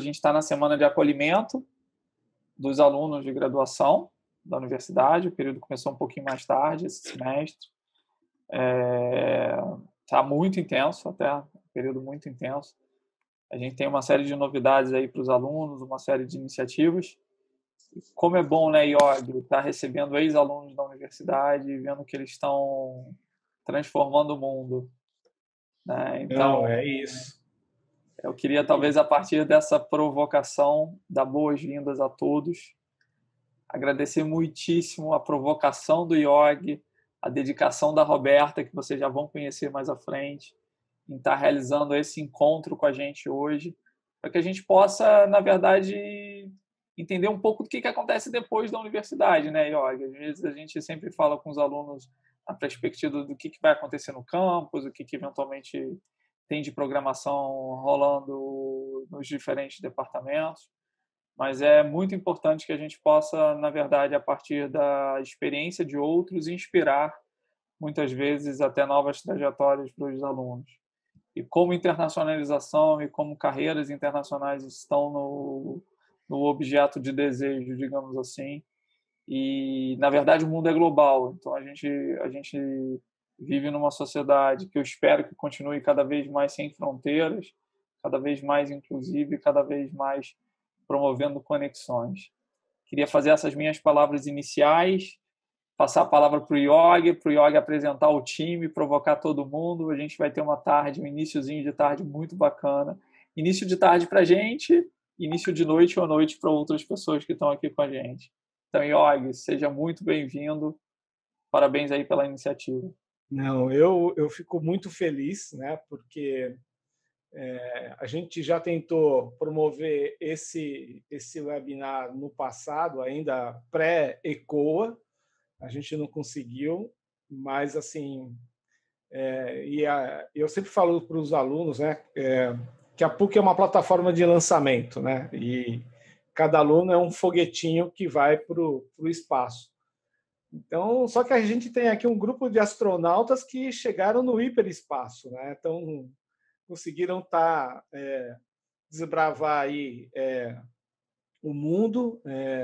A gente está na semana de acolhimento dos alunos de graduação da universidade. O período começou um pouquinho mais tarde, esse semestre. Está muito intenso, até um período muito intenso. A gente tem uma série de novidades aí para os alunos, uma série de iniciativas. Como é bom, né, Iog, estar recebendo ex-alunos da universidade e vendo que eles estão transformando o mundo, né? Não, Então, é isso. eu queria, talvez, a partir dessa provocação, dar boas-vindas a todos. Agradecer muitíssimo a provocação do Iog, a dedicação da Roberta, que vocês já vão conhecer mais à frente, em estar realizando esse encontro com a gente hoje, para que a gente possa, na verdade, entender um pouco do que acontece depois da universidade, né, Iog? Às vezes a gente sempre fala com os alunos a perspectiva do que vai acontecer no campus, o que eventualmente tem de programação rolando nos diferentes departamentos, mas é muito importante que a gente possa, na verdade, a partir da experiência de outros, inspirar, muitas vezes, até novas trajetórias para os alunos. E como internacionalização e como carreiras internacionais estão no objeto de desejo, digamos assim. E, na verdade, o mundo é global. Então, a gente vive numa sociedade que eu espero que continue cada vez mais sem fronteiras, cada vez mais inclusiva e cada vez mais promovendo conexões. Queria fazer essas minhas palavras iniciais, passar a palavra para o Iog apresentar o time, provocar todo mundo. A gente vai ter uma tarde, um iniciozinho de tarde muito bacana. Início de tarde para a gente, início de noite ou noite para outras pessoas que estão aqui com a gente. Então, Iog, seja muito bem-vindo. Parabéns aí pela iniciativa. Não, eu fico muito feliz, né? Porque a gente já tentou promover esse webinar no passado, ainda pré-ECOA, a gente não conseguiu, mas assim, eu sempre falo para os alunos, né? Que a PUC é uma plataforma de lançamento, né? E cada aluno é um foguetinho que vai para o espaço. Então, só que a gente tem aqui um grupo de astronautas que chegaram no hiperespaço, né? Então, conseguiram desbravar aí o mundo,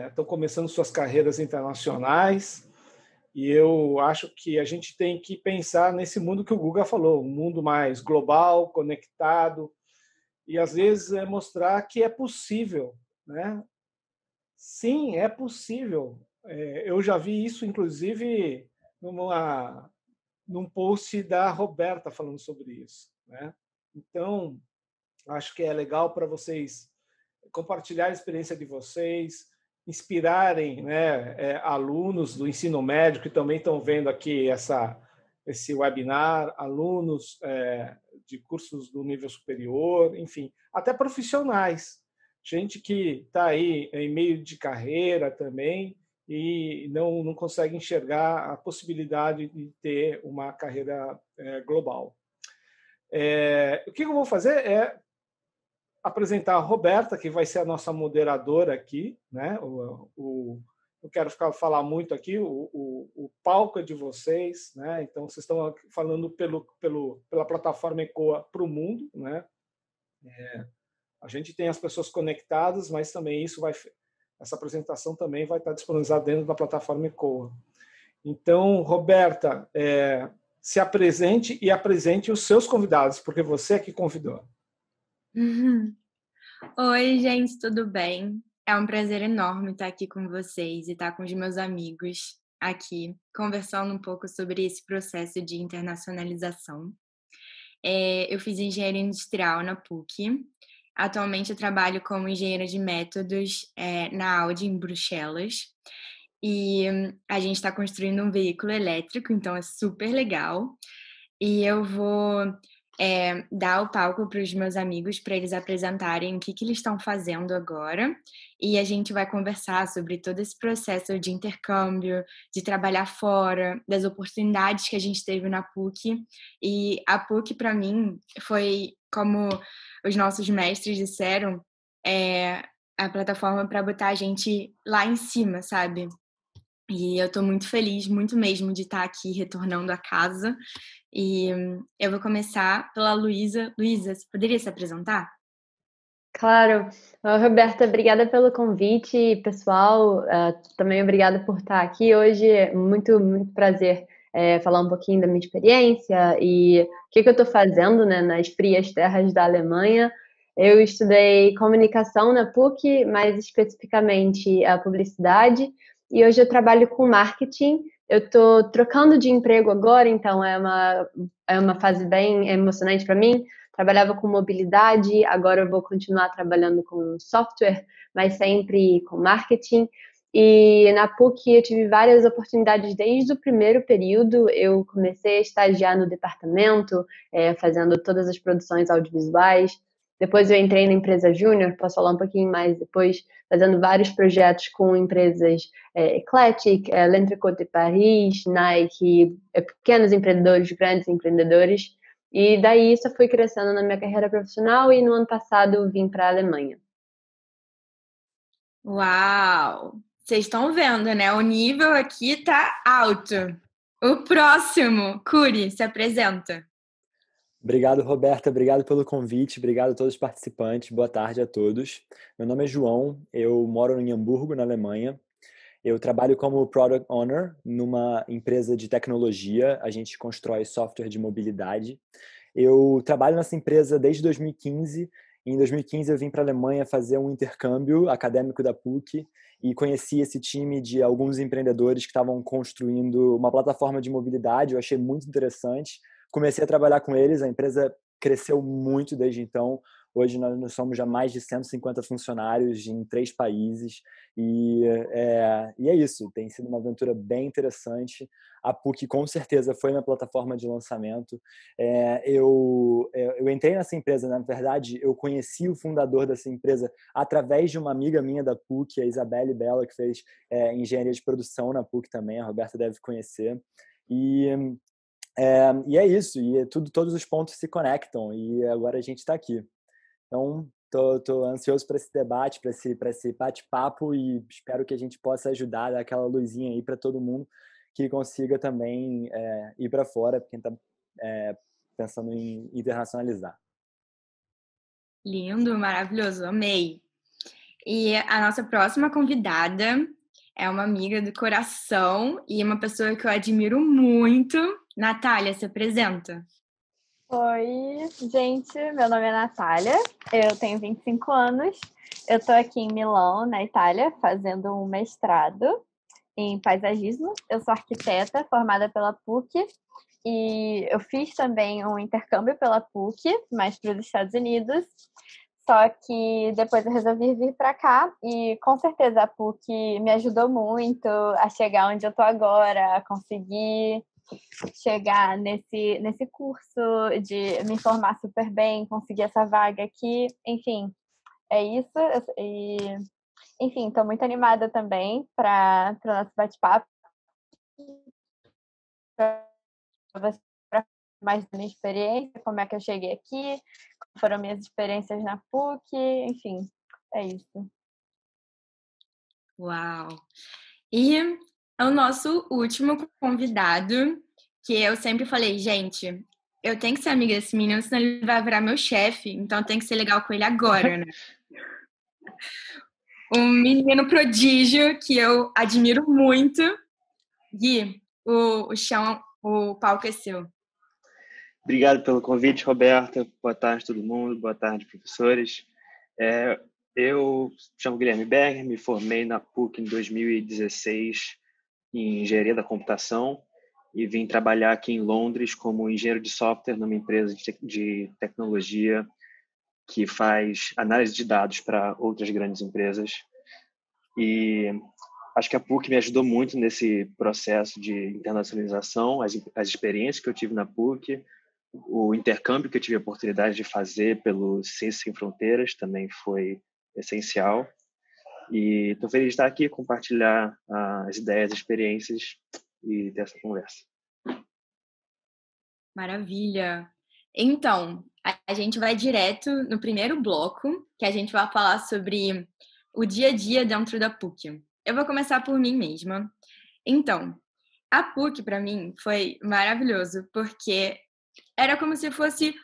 estão começando suas carreiras internacionais, e eu acho que a gente tem que pensar nesse mundo que o Guga falou, um mundo mais global, conectado, e às vezes mostrar que é possível, né? Sim, é possível. Eu já vi isso, inclusive, num post da Roberta falando sobre isso, né? Então, acho que é legal para vocês compartilhar a experiência de vocês, inspirarem, né, alunos do ensino médio que também estão vendo aqui esse webinar, alunos de cursos do nível superior, enfim, até profissionais, gente que está aí em meio de carreira também e não consegue enxergar a possibilidade de ter uma carreira global. O que eu vou fazer é apresentar a Roberta, que vai ser a nossa moderadora aqui, né? Eu quero falar muito aqui, o palco é de vocês, né? Então, vocês estão falando pela plataforma ECOA para o mundo, né? A gente tem as pessoas conectadas, mas também essa apresentação também vai estar disponibilizada dentro da plataforma ECOA. Então, Roberta, se apresente e apresente os seus convidados, porque você é que convidou. Oi, gente, tudo bem? É um prazer enorme estar aqui com vocês e estar com os meus amigos aqui, conversando um pouco sobre esse processo de internacionalização. Eu fiz engenharia industrial na PUC. Atualmente eu trabalho como engenheira de métodos na Audi, em Bruxelas. E a gente está construindo um veículo elétrico, então é super legal. E eu vou dar o palco para os meus amigos para eles apresentarem o que eles estão fazendo agora. E a gente vai conversar sobre todo esse processo de intercâmbio, de trabalhar fora, das oportunidades que a gente teve na PUC. E a PUC, para mim, foi, como os nossos mestres disseram, a plataforma para botar a gente lá em cima, sabe? E eu estou muito feliz, muito mesmo, de estar aqui retornando a casa. E eu vou começar pela Luísa. Luísa, você poderia se apresentar? Claro. Roberta, obrigada pelo convite, pessoal. Também obrigada por estar aqui hoje. É muito, muito prazer falar um pouquinho da minha experiência e o que eu estou fazendo, né, nas frias terras da Alemanha. Eu estudei comunicação na PUC, mais especificamente a publicidade, e hoje eu trabalho com marketing. Eu estou trocando de emprego agora, então é uma fase bem emocionante para mim. Trabalhava com mobilidade, agora eu vou continuar trabalhando com software, mas sempre com marketing. E na PUC eu tive várias oportunidades desde o primeiro período. Eu comecei a estagiar no departamento, fazendo todas as produções audiovisuais. Depois eu entrei na empresa júnior, posso falar um pouquinho mais depois, fazendo vários projetos com empresas Eclectic, L'Entrecôte de Paris, Nike, pequenos empreendedores, grandes empreendedores. E daí isso foi crescendo na minha carreira profissional e no ano passado vim para a Alemanha. Uau! Vocês estão vendo, né? O nível aqui tá alto. O próximo, Curi, se apresenta. Obrigado, Roberta. Obrigado pelo convite. Obrigado a todos os participantes. Boa tarde a todos. Meu nome é João. Eu moro em Hamburgo, na Alemanha. Eu trabalho como Product Owner numa empresa de tecnologia. A gente constrói software de mobilidade. Eu trabalho nessa empresa desde 2015. Em 2015 eu vim para a Alemanha fazer um intercâmbio acadêmico da PUC e conheci esse time de alguns empreendedores que estavam construindo uma plataforma de mobilidade. Eu achei muito interessante. Comecei a trabalhar com eles, a empresa cresceu muito desde então. Hoje nós somos já mais de 150 funcionários em 3 países e é isso, tem sido uma aventura bem interessante. A PUC com certeza foi minha plataforma de lançamento. Eu entrei nessa empresa, na verdade, eu conheci o fundador dessa empresa através de uma amiga minha da PUC, a Isabelle Bella, que fez engenharia de produção na PUC também, a Roberta deve conhecer. E é isso, todos os pontos se conectam e agora a gente está aqui. Então, tô ansioso para esse debate, para esse bate-papo e espero que a gente possa ajudar, dar aquela luzinha aí para todo mundo que consiga também ir para fora, quem está pensando em internacionalizar. Lindo, maravilhoso, amei. E a nossa próxima convidada é uma amiga do coração e uma pessoa que eu admiro muito. Natália, se apresenta. Oi, gente, meu nome é Natália, eu tenho 25 anos, eu estou aqui em Milão, na Itália, fazendo um mestrado em paisagismo. Eu sou arquiteta formada pela PUC e eu fiz também um intercâmbio pela PUC, mas para os Estados Unidos. Só que depois eu resolvi vir para cá e com certeza a PUC me ajudou muito a chegar onde eu estou agora, a conseguir chegar nesse curso, de me formar super bem, conseguir essa vaga aqui. Enfim, é isso. E, enfim, estou muito animada também para o nosso bate-papo. Para mais da minha experiência, como é que eu cheguei aqui, como foram minhas experiências na PUC, enfim, é isso. Uau! E o nosso último convidado, que eu sempre falei, gente, eu tenho que ser amiga desse menino, senão ele vai virar meu chefe, então tem que ser legal com ele agora, né? Um menino prodígio que eu admiro muito. Gui, o palco é seu. Obrigado pelo convite, Roberta. Boa tarde, todo mundo. Boa tarde, professores. Eu chamo Guilherme Berger, me formei na PUC em 2016 em engenharia da computação e vim trabalhar aqui em Londres como engenheiro de software numa empresa de tecnologia que faz análise de dados para outras grandes empresas. E acho que a PUC me ajudou muito nesse processo de internacionalização, as experiências que eu tive na PUC, o intercâmbio que eu tive a oportunidade de fazer pelo Ciências Sem Fronteiras também foi essencial. E estou feliz de estar aqui, compartilhar as ideias, as experiências e ter essa conversa. Maravilha! Então, a gente vai direto no primeiro bloco, que a gente vai falar sobre o dia a dia dentro da PUC. Eu vou começar por mim mesma. Então, a PUC, para mim, foi maravilhoso, porque era como se fosse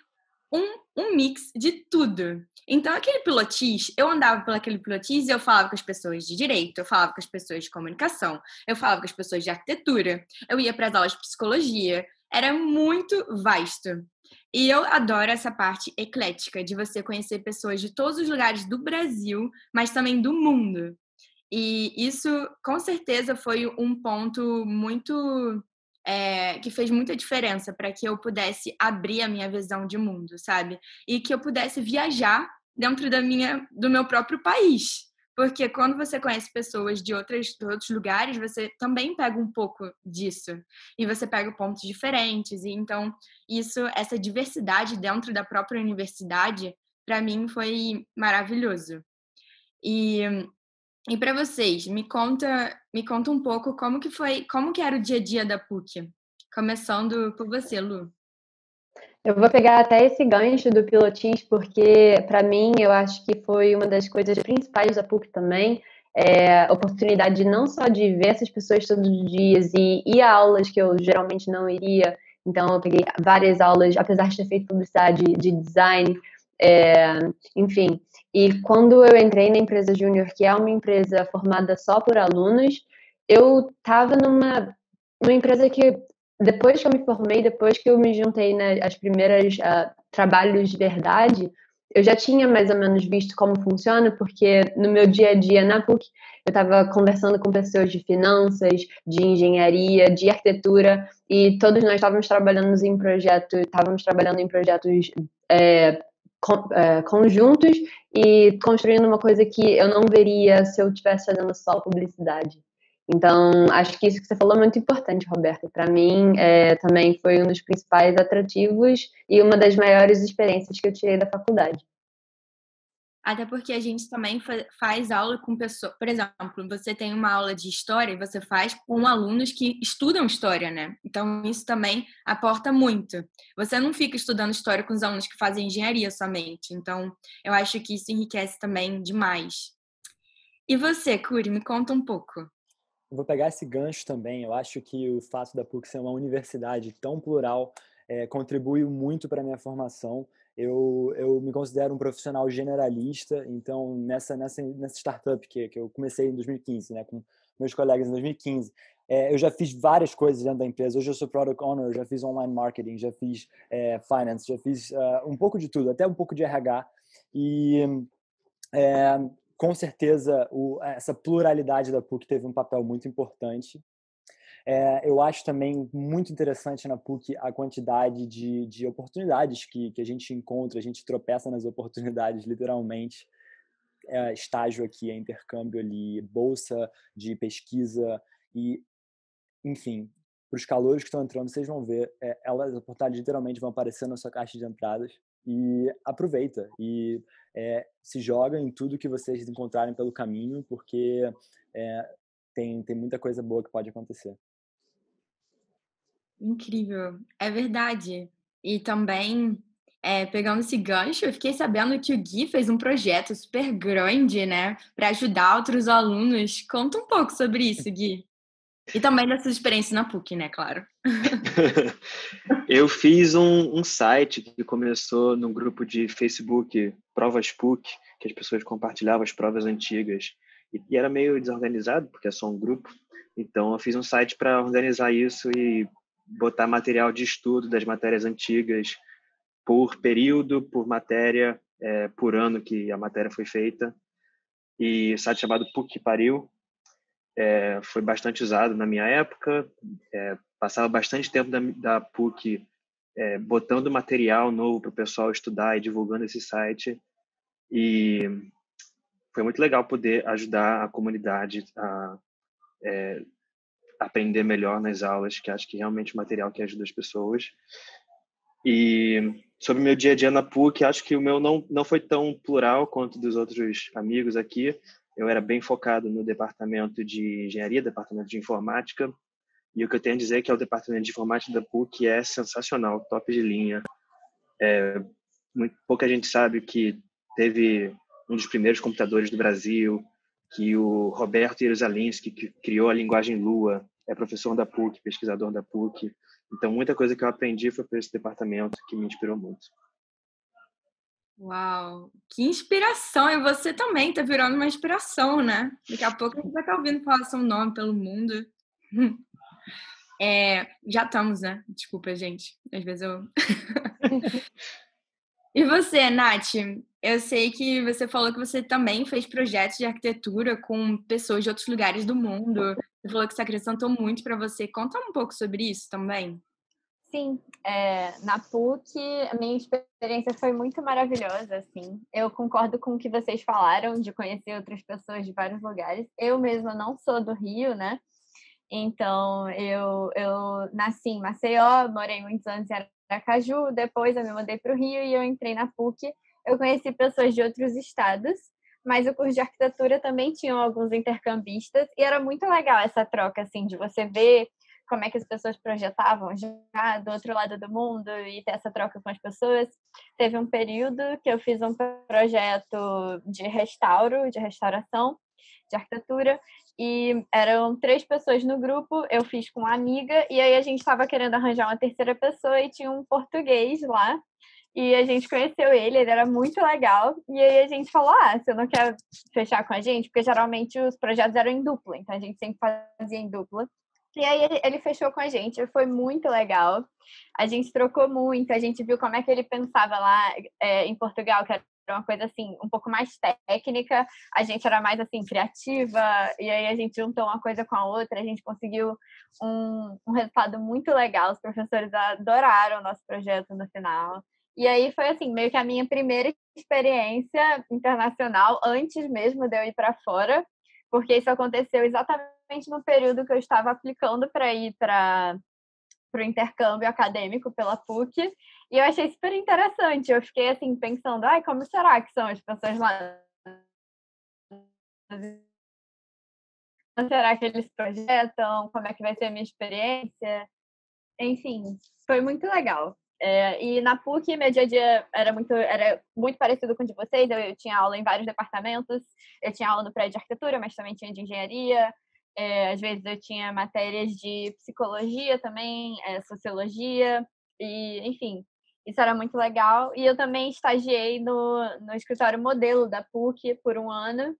um mix de tudo. Então, aquele pilotis, eu andava por aquele pilotis e eu falava com as pessoas de direito, eu falava com as pessoas de comunicação, eu falava com as pessoas de arquitetura, eu ia para as aulas de psicologia, era muito vasto. E eu adoro essa parte eclética de você conhecer pessoas de todos os lugares do Brasil, mas também do mundo. E isso, com certeza, foi um ponto muito que fez muita diferença para que eu pudesse abrir a minha visão de mundo, sabe? E que eu pudesse viajar dentro do meu próprio país. Porque quando você conhece pessoas de outros lugares, você também pega um pouco disso. E você pega pontos diferentes. E então, essa diversidade dentro da própria universidade, para mim, foi maravilhoso. E para vocês, me conta um pouco como que era o dia a dia da PUC. Começando por você, Lu. Eu vou pegar até esse gancho do pilotis, porque para mim eu acho que foi uma das coisas principais da PUC também, a oportunidade não só de ver essas pessoas todos os dias e ir a aulas que eu geralmente não iria. Então eu peguei várias aulas, apesar de ter feito publicidade, de design, enfim. E quando eu entrei na empresa Júnior, que é uma empresa formada só por alunos, eu estava numa empresa que, depois que eu me formei, depois que eu me juntei nas primeiras trabalhos de verdade, eu já tinha mais ou menos visto como funciona, porque no meu dia a dia na PUC, eu estava conversando com pessoas de finanças, de engenharia, de arquitetura, e todos nós estávamos trabalhando em projetos conjuntos e construindo uma coisa que eu não veria se eu estivesse fazendo só publicidade. Então, acho que isso que você falou é muito importante, Roberta. Para mim, também foi um dos principais atrativos e uma das maiores experiências que eu tirei da faculdade. Até porque a gente também faz aula com pessoas... Por exemplo, você tem uma aula de história e você faz com alunos que estudam história, né? Então, isso também aporta muito. Você não fica estudando história com os alunos que fazem engenharia somente. Então, eu acho que isso enriquece também demais. E você, Curi, me conta um pouco. Eu vou pegar esse gancho também. Eu acho que o fato da PUC ser uma universidade tão plural contribui muito para a minha formação. Eu me considero um profissional generalista, então nessa startup que eu comecei em 2015, né, com meus colegas em 2015, eu já fiz várias coisas dentro da empresa. Hoje eu sou Product Owner, já fiz online marketing, já fiz finance, já fiz um pouco de tudo, até um pouco de RH. E com certeza essa pluralidade da PUC teve um papel muito importante. Eu acho também muito interessante na PUC a quantidade de oportunidades que a gente encontra, a gente tropeça nas oportunidades, literalmente. Estágio aqui, intercâmbio ali, bolsa de pesquisa e, enfim, para os calouros que estão entrando, vocês vão ver, as oportunidades literalmente vão aparecer na sua caixa de entradas e aproveita e se joga em tudo que vocês encontrarem pelo caminho, porque tem muita coisa boa que pode acontecer. Incrível, é verdade. E também, pegando esse gancho, eu fiquei sabendo que o Gui fez um projeto super grande, né, para ajudar outros alunos. Conta um pouco sobre isso, Gui. E também dessas experiências na PUC, né, claro. Eu fiz um site que começou no grupo de Facebook Provas PUC, que as pessoas compartilhavam as provas antigas. E era meio desorganizado, porque é só um grupo. Então, eu fiz um site para organizar isso e botar material de estudo das matérias antigas por período, por matéria, por ano que a matéria foi feita. E o site chamado PUC Pariu foi bastante usado na minha época. Passava bastante tempo da PUC botando material novo para o pessoal estudar e divulgando esse site. E foi muito legal poder ajudar a comunidade a aprender melhor nas aulas, que acho que realmente é um material que ajuda as pessoas. E sobre o meu dia a dia na PUC, acho que o meu não foi tão plural quanto dos outros amigos aqui. Eu era bem focado no departamento de engenharia, departamento de informática. E o que eu tenho a dizer é que o departamento de informática da PUC é sensacional, top de linha. Pouca gente sabe que teve um dos primeiros computadores do Brasil, que o Roberto Jerusalinski, que criou a linguagem Lua, é professor da PUC, pesquisador da PUC. Então, muita coisa que eu aprendi foi por esse departamento que me inspirou muito. Uau, que inspiração! E você também tá virando uma inspiração, né? Daqui a pouco a gente vai estar ouvindo falar seu nome pelo mundo. Já estamos, né? Desculpa, gente. Às vezes eu... E você, Nath? Eu sei que você falou que você também fez projetos de arquitetura com pessoas de outros lugares do mundo. Você falou que isso acrescentou muito para você. Conta um pouco sobre isso também. Sim, na PUC a minha experiência foi muito maravilhosa, assim. Eu concordo com o que vocês falaram de conhecer outras pessoas de vários lugares. Eu mesma não sou do Rio, né? Então, eu nasci em Maceió, morei muitos anos em Aracaju, depois eu me mudei para o Rio e eu entrei na PUC. Eu conheci pessoas de outros estados, mas o curso de arquitetura também tinha alguns intercambistas e era muito legal essa troca, assim, de você ver como é que as pessoas projetavam já do outro lado do mundo e ter essa troca com as pessoas. Teve um período que eu fiz um projeto de restauração, de arquitetura, e eram 3 pessoas no grupo, eu fiz com uma amiga, e aí a gente estava querendo arranjar uma terceira pessoa e tinha um português lá, e a gente conheceu ele era muito legal, e aí a gente falou, você não quer fechar com a gente? Porque geralmente os projetos eram em dupla, então a gente sempre fazia em dupla. E aí ele fechou com a gente, foi muito legal. A gente trocou muito, a gente viu como é que ele pensava lá em Portugal, que era uma coisa assim, um pouco mais técnica, a gente era mais assim, criativa, e aí a gente juntou uma coisa com a outra, a gente conseguiu um resultado muito legal, os professores adoraram o nosso projeto no final. E aí foi assim, meio que a minha primeira experiência internacional, antes mesmo de eu ir para fora, porque isso aconteceu exatamente no período que eu estava aplicando para ir para o intercâmbio acadêmico pela PUC, e eu achei super interessante. Eu fiquei assim pensando, como será que são as pessoas lá? Como será que eles projetam? Como é que vai ser a minha experiência? Enfim, foi muito legal. E na PUC, meu dia a dia era muito parecido com o de vocês. Eu tinha aula em vários departamentos. Eu tinha aula no prédio de arquitetura, mas também tinha de engenharia. Às vezes eu tinha matérias de psicologia também, sociologia. E, enfim, isso era muito legal. E eu também estagiei no escritório modelo da PUC por um ano.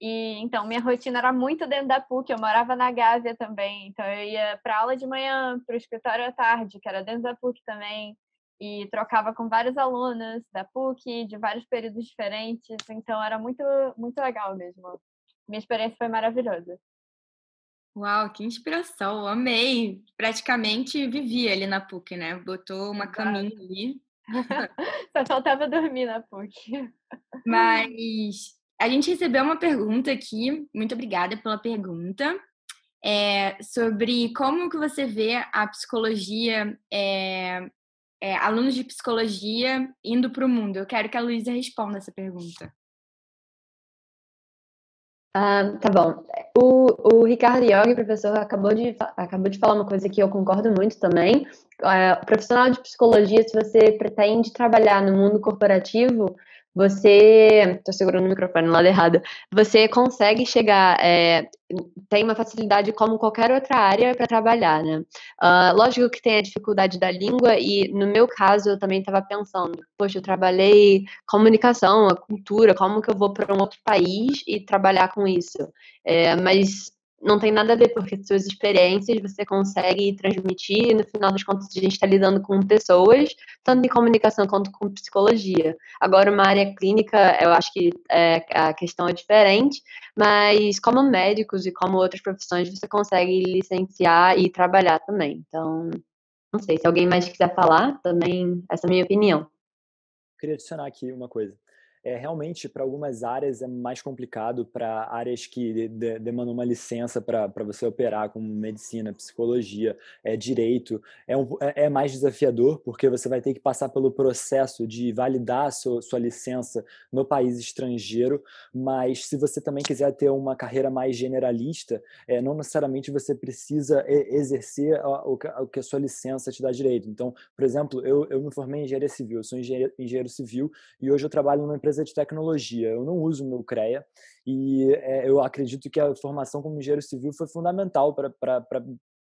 E então minha rotina era muito dentro da PUC, eu morava na Gávea também, então eu ia para aula de manhã, para o escritório à tarde, que era dentro da PUC também, e trocava com vários alunos da PUC, de vários períodos diferentes, então era muito, muito legal mesmo. Minha experiência foi maravilhosa. Uau, que inspiração, amei! Praticamente vivi ali na PUC, né? Botou uma caminha ali. Só faltava dormir na PUC. Mas a gente recebeu uma pergunta aqui, muito obrigada pela pergunta, sobre como que você vê a psicologia, alunos de psicologia indo para o mundo. Eu quero que a Luísa responda essa pergunta. Tá bom. O Ricardo Yogi, professor, acabou de falar uma coisa que eu concordo muito também. O profissional de psicologia, se você pretende trabalhar no mundo corporativo, estou segurando o microfone no lado errado, você consegue chegar, tem uma facilidade como qualquer outra área para trabalhar, né? Lógico que tem a dificuldade da língua e, no meu caso, eu também estava pensando, poxa, eu trabalhei comunicação, a cultura, como que eu vou para um outro país e trabalhar com isso? Mas não tem nada a ver, porque suas experiências você consegue transmitir e, no final das contas, a gente está lidando com pessoas, tanto em comunicação quanto com psicologia. Agora, uma área clínica, eu acho que a questão é diferente, mas como médicos e como outras profissões, você consegue licenciar e trabalhar também. Então, não sei, se alguém mais quiser falar, também, essa é a minha opinião. Queria adicionar aqui uma coisa. Realmente, para algumas áreas é mais complicado, para áreas que demandam uma licença para você operar, como medicina, psicologia, direito, é mais desafiador, porque você vai ter que passar pelo processo de validar a sua licença no país estrangeiro, mas se você também quiser ter uma carreira mais generalista, não necessariamente você precisa exercer o que a sua licença te dá direito. Então, por exemplo, eu me formei em engenharia civil, eu sou engenheiro civil e hoje eu trabalho numa empresa de tecnologia. Eu não uso o meu CREA e eu acredito que a formação como engenheiro civil foi fundamental para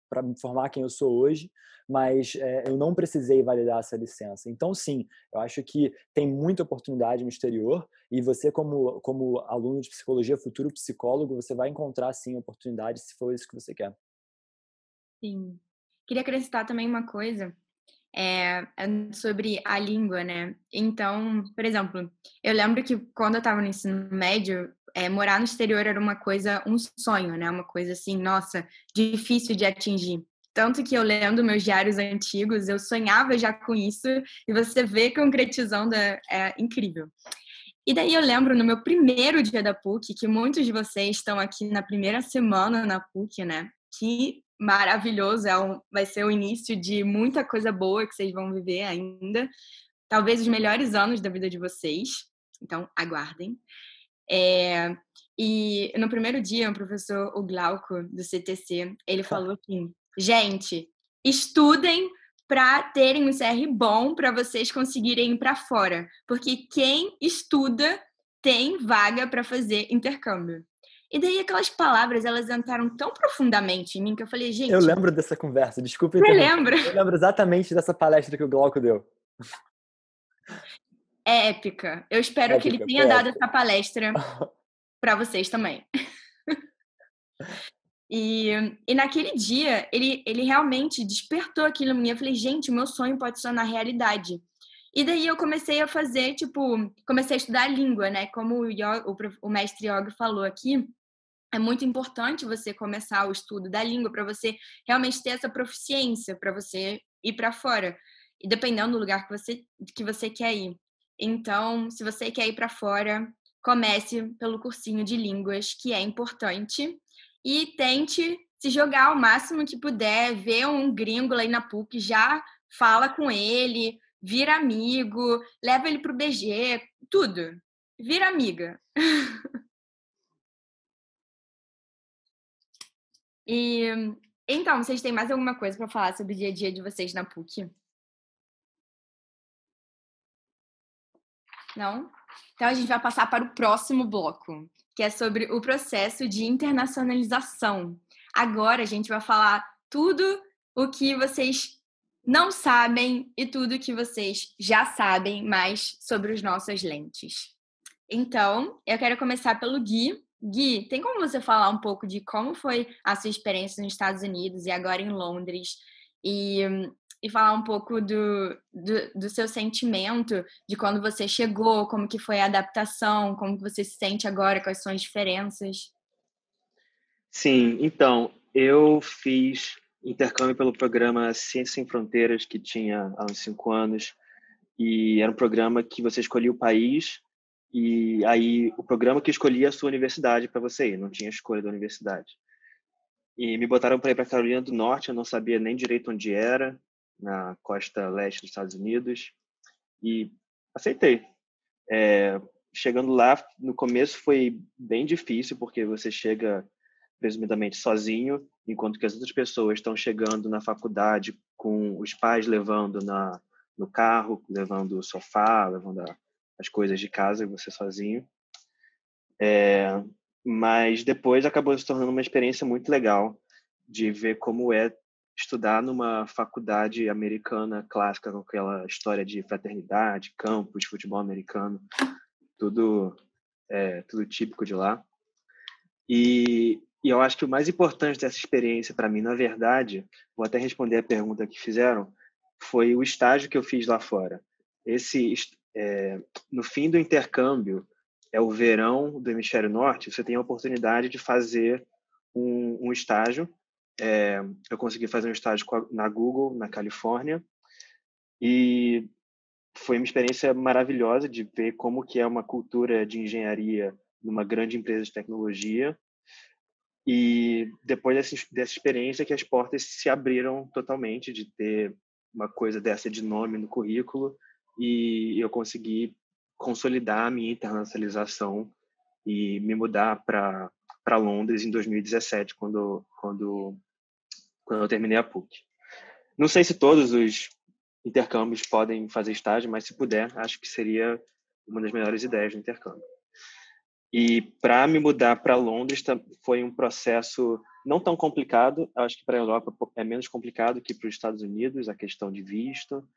para me formar quem eu sou hoje, mas eu não precisei validar essa licença. Então, sim, eu acho que tem muita oportunidade no exterior e você, como aluno de psicologia, futuro psicólogo, você vai encontrar, sim, oportunidades se for isso que você quer. Sim. Queria acrescentar também uma coisa sobre a língua, né? Então, por exemplo, eu lembro que quando eu estava no ensino médio, morar no exterior era uma coisa, um sonho, né? Uma coisa assim, nossa, difícil de atingir. Tanto que eu lendo meus diários antigos, eu sonhava já com isso, e você vê concretizando é incrível. E daí eu lembro no meu primeiro dia da PUC, que muitos de vocês estão aqui na primeira semana na PUC, né? Que maravilhoso, vai ser o início de muita coisa boa que vocês vão viver ainda. Talvez os melhores anos da vida de vocês. Então, aguardem. E no primeiro dia, o professor o Glauco, do CTC, ele falou assim, gente, estudem para terem um CR bom para vocês conseguirem ir para fora, porque quem estuda tem vaga para fazer intercâmbio. E daí aquelas palavras, elas entraram tão profundamente em mim que eu falei, gente... Eu lembro dessa conversa, desculpa Você interromper. lembra? Eu lembro exatamente dessa palestra que o Glauco deu. É épica. Eu espero que ele tenha dado essa palestra para vocês também. E naquele dia, ele realmente despertou aquilo em mim. Eu falei, gente, meu sonho pode ser na realidade. E daí eu comecei a fazer, comecei a estudar a língua, né? Como o mestre Yogi falou aqui, é muito importante você começar o estudo da língua para você realmente ter essa proficiência, para você ir para fora. E dependendo do lugar que você quer ir. Então, se você quer ir para fora, comece pelo cursinho de línguas, que é importante. E tente se jogar o máximo que puder, ver um gringo lá na PUC, já fala com ele, vira amigo, leva ele pro BG, tudo. Vira amiga. E então, vocês têm mais alguma coisa para falar sobre o dia a dia de vocês na PUC? Não? Então a gente vai passar para o próximo bloco, que é sobre o processo de internacionalização. Agora a gente vai falar tudo o que vocês não sabem e tudo o que vocês já sabem mais sobre as nossas lentes. Então, eu quero começar pelo Gui. Gui, tem como você falar um pouco de como foi a sua experiência nos Estados Unidos e agora em Londres? E falar um pouco do seu sentimento de quando você chegou, como que foi a adaptação, como que você se sente agora, quais são as diferenças? Sim, então, eu fiz intercâmbio pelo programa Ciências Sem Fronteiras, que tinha há uns 5 anos, e era um programa que você escolhia o país, e aí o programa que escolhia a sua universidade para você ir, não tinha escolha da universidade. E me botaram para ir para Carolina do Norte, eu não sabia nem direito onde era, na costa leste dos Estados Unidos, e aceitei. Chegando lá, no começo foi bem difícil, porque você chega presumidamente sozinho, enquanto que as outras pessoas estão chegando na faculdade com os pais levando no carro, levando o sofá, levando as coisas de casa, e você sozinho. Mas depois acabou se tornando uma experiência muito legal de ver como é estudar numa faculdade americana clássica, com aquela história de fraternidade, campus, futebol americano, tudo típico de lá. E eu acho que o mais importante dessa experiência para mim, na verdade, vou até responder a pergunta que fizeram, foi o estágio que eu fiz lá fora. No fim do intercâmbio, é o verão do Hemisfério Norte, você tem a oportunidade de fazer um estágio. Eu consegui fazer um estágio na Google, na Califórnia, e foi uma experiência maravilhosa de ver como que é uma cultura de engenharia numa grande empresa de tecnologia. E depois dessa experiência que as portas se abriram totalmente de ter uma coisa dessa de nome no currículo, e eu consegui consolidar a minha internacionalização e me mudar para Londres em 2017, quando eu terminei a PUC. Não sei se todos os intercâmbios podem fazer estágio, mas se puder, acho que seria uma das melhores ideias do intercâmbio. E para me mudar para Londres foi um processo não tão complicado. Eu acho que para a Europa é menos complicado que para os Estados Unidos, a questão de visto.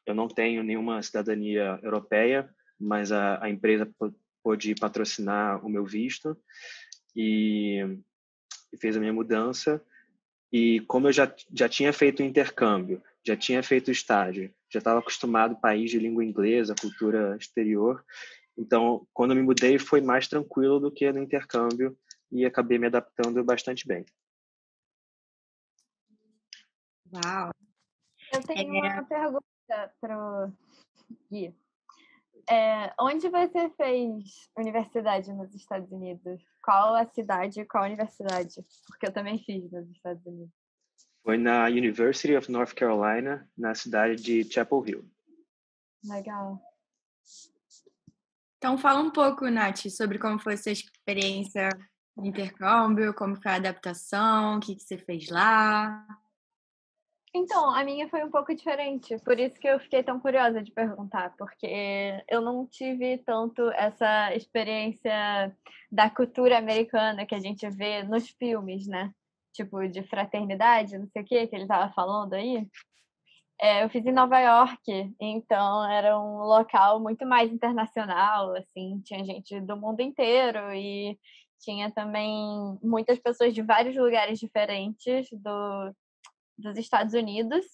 Eu não tenho nenhuma cidadania europeia, mas a empresa pôde patrocinar o meu visto e fez a minha mudança. E como eu já tinha feito intercâmbio, já tinha feito estágio, já estava acostumado ao país de língua inglesa, cultura exterior, então quando eu me mudei foi mais tranquilo do que no intercâmbio e acabei me adaptando bastante bem. Uau! Eu tenho uma pergunta para o Gui. Onde você fez universidade nos Estados Unidos? Qual a cidade e qual a universidade? Porque eu também fiz nos Estados Unidos. Foi na University of North Carolina, na cidade de Chapel Hill. Legal. Então, fala um pouco, Nath, sobre como foi sua experiência no intercâmbio, como foi a adaptação, o que você fez lá. Então, a minha foi um pouco diferente, por isso que eu fiquei tão curiosa de perguntar, porque eu não tive tanto essa experiência da cultura americana que a gente vê nos filmes, né? Tipo, de fraternidade, não sei o que ele tava falando aí. Eu fiz em Nova York, então era um local muito mais internacional, assim, tinha gente do mundo inteiro e tinha também muitas pessoas de vários lugares diferentes dos Estados Unidos.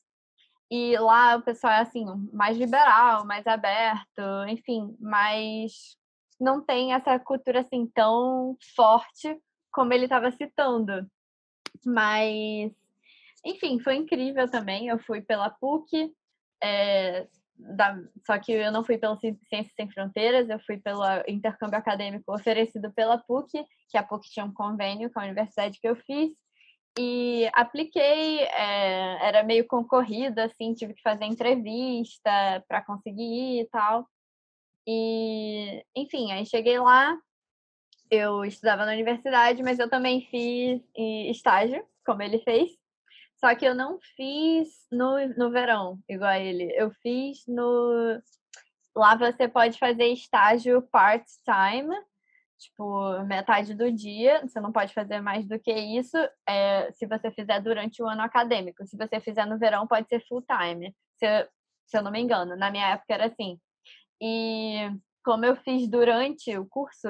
E lá o pessoal é assim, mais liberal, mais aberto, enfim, mas não tem essa cultura assim tão forte como ele estava citando. Mas, enfim, foi incrível também. Eu fui pela PUC, só que eu não fui pelo Ciências Sem Fronteiras, eu fui pelo intercâmbio acadêmico oferecido pela PUC, que a PUC tinha um convênio com a universidade que eu fiz. E apliquei, era meio concorrido, assim, tive que fazer entrevista para conseguir ir e tal. E, enfim, aí cheguei lá, eu estudava na universidade, mas eu também fiz estágio, como ele fez. Só que eu não fiz no verão, igual a ele. Eu fiz no... Lá você pode fazer estágio part-time, tipo, metade do dia, você não pode fazer mais do que isso se você fizer durante o ano acadêmico. Se você fizer no verão, pode ser full time, se eu não me engano. Na minha época era assim. E como eu fiz durante o curso,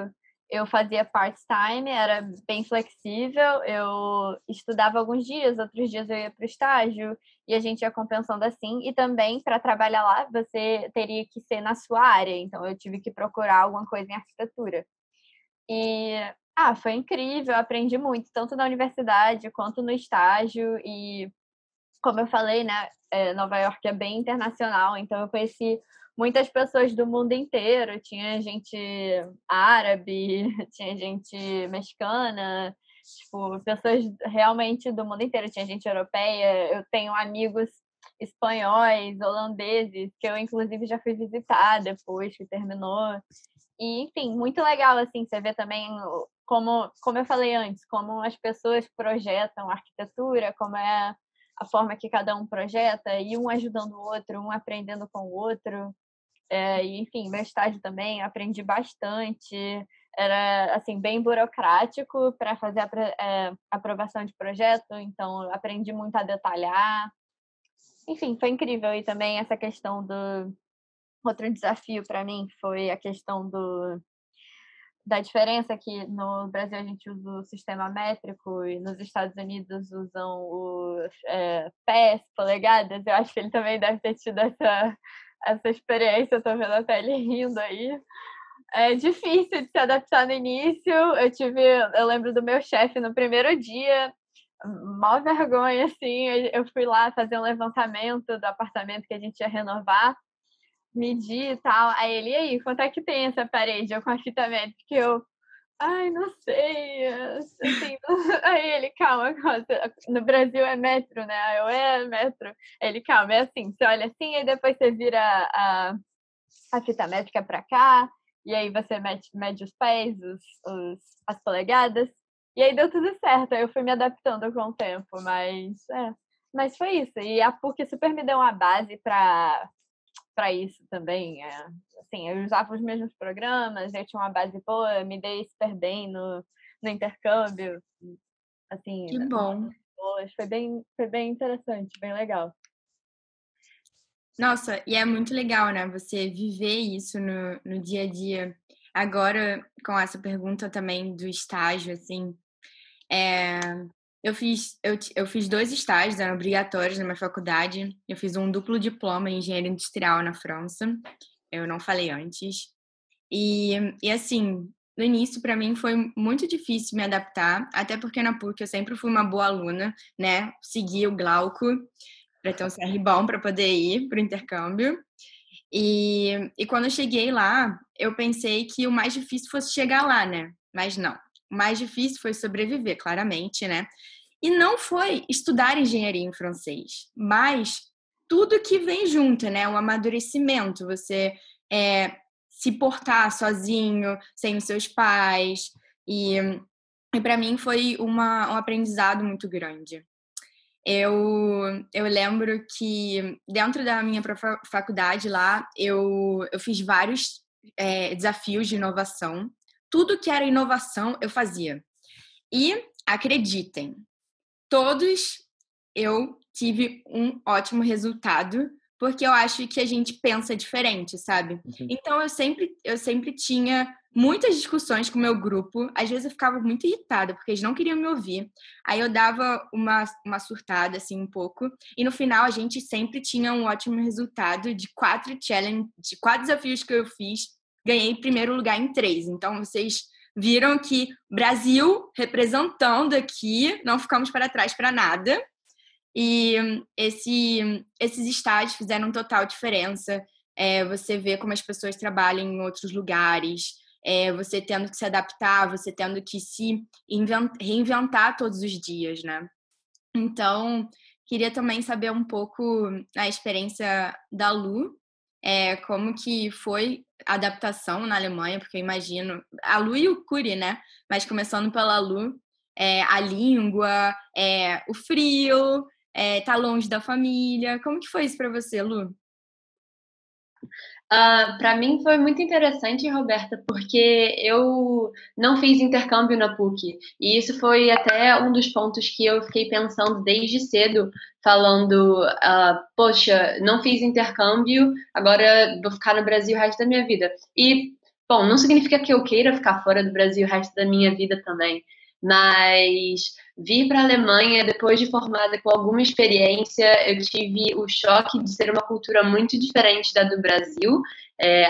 eu fazia part-time, era bem flexível, eu estudava alguns dias, outros dias eu ia para o estágio, e a gente ia compensando assim. E também, para trabalhar lá, você teria que ser na sua área, então eu tive que procurar alguma coisa em arquitetura. E foi incrível, eu aprendi muito, tanto na universidade quanto no estágio. E como eu falei, né, Nova York é bem internacional, então eu conheci muitas pessoas do mundo inteiro. Tinha gente árabe, tinha gente mexicana, tipo, pessoas realmente do mundo inteiro. Tinha gente europeia, eu tenho amigos espanhóis, holandeses, que eu inclusive já fui visitar depois que terminou. E, enfim, muito legal, assim, você vê também, como eu falei antes, como as pessoas projetam a arquitetura, como é a forma que cada um projeta, e um ajudando o outro, um aprendendo com o outro. E, enfim, meu estágio também, aprendi bastante. Era, assim, bem burocrático para fazer a aprovação de projeto, então aprendi muito a detalhar. Enfim, foi incrível. E também essa questão do... Outro desafio para mim foi a questão da diferença que no Brasil a gente usa o sistema métrico e nos Estados Unidos usam os pés, polegadas. Eu acho que ele também deve ter tido essa experiência. Estou vendo até ele rindo aí. É difícil de se adaptar no início. Eu lembro do meu chefe no primeiro dia, mó vergonha, assim. Eu fui lá fazer um levantamento do apartamento que a gente ia renovar, medir e tal. Aí ele, e aí, quanto é que tem essa parede? Eu com a fita métrica, eu, ai, não sei, assim, aí ele, calma, no Brasil é metro, né? Aí eu, metro. Aí ele, calma, é assim, você olha assim, aí depois você vira a fita métrica pra cá, e aí você mede os pés, as polegadas, e aí deu tudo certo. Aí eu fui me adaptando com o tempo, mas foi isso. E a PUC super me deu uma base para para isso também. Assim, eu usava os mesmos programas, eu tinha uma base boa, eu me dei super bem no intercâmbio. Assim, Que bom. foi bem interessante, bem legal. Nossa, e é muito legal, né? Você viver isso no dia a dia. Agora, com essa pergunta também do estágio, assim, eu fiz 2 estágios, eram obrigatórios na minha faculdade. Eu fiz um duplo diploma em engenharia industrial na França. Eu não falei antes. E assim, no início, para mim, foi muito difícil me adaptar, até porque na PUC eu sempre fui uma boa aluna, né? Segui o Glauco para ter um CR bom para poder ir para o intercâmbio. E quando eu cheguei lá, eu pensei que o mais difícil fosse chegar lá, né? Mas não. O mais difícil foi sobreviver, claramente, né? E não foi estudar engenharia em francês, mas tudo que vem junto, né? O amadurecimento, você se portar sozinho, sem os seus pais. E para mim foi um aprendizado muito grande. Eu lembro que dentro da minha faculdade lá, eu fiz vários desafios de inovação. Tudo que era inovação, eu fazia. E, acreditem, todos eu tive um ótimo resultado, porque eu acho que a gente pensa diferente, sabe? Então, eu sempre tinha muitas discussões com o meu grupo. Às vezes eu ficava muito irritada, porque eles não queriam me ouvir. Aí eu dava uma surtada, assim, um pouco. E no final, a gente sempre tinha um ótimo resultado de 4 desafios que eu fiz. Ganhei primeiro lugar em 3. Então, vocês viram que Brasil representando aqui, não ficamos para trás para nada. E esses estágios fizeram total diferença. Você vê como as pessoas trabalham em outros lugares, você tendo que se adaptar, você tendo que se reinventar todos os dias, né? Então, queria também saber um pouco a experiência da Lu, como que foi a adaptação na Alemanha, porque eu imagino... A Lu e o Curi, né? Mas começando pela Lu, a língua, o frio, tá longe da família. Como que foi isso para você, Lu? Para mim foi muito interessante, Roberta, porque eu não fiz intercâmbio na PUC, e isso foi até um dos pontos que eu fiquei pensando desde cedo, falando, poxa, não fiz intercâmbio, agora vou ficar no Brasil o resto da minha vida. E, bom, não significa que eu queira ficar fora do Brasil o resto da minha vida também, mas vir para a Alemanha depois de formada com alguma experiência, eu tive o choque de ser uma cultura muito diferente da do Brasil.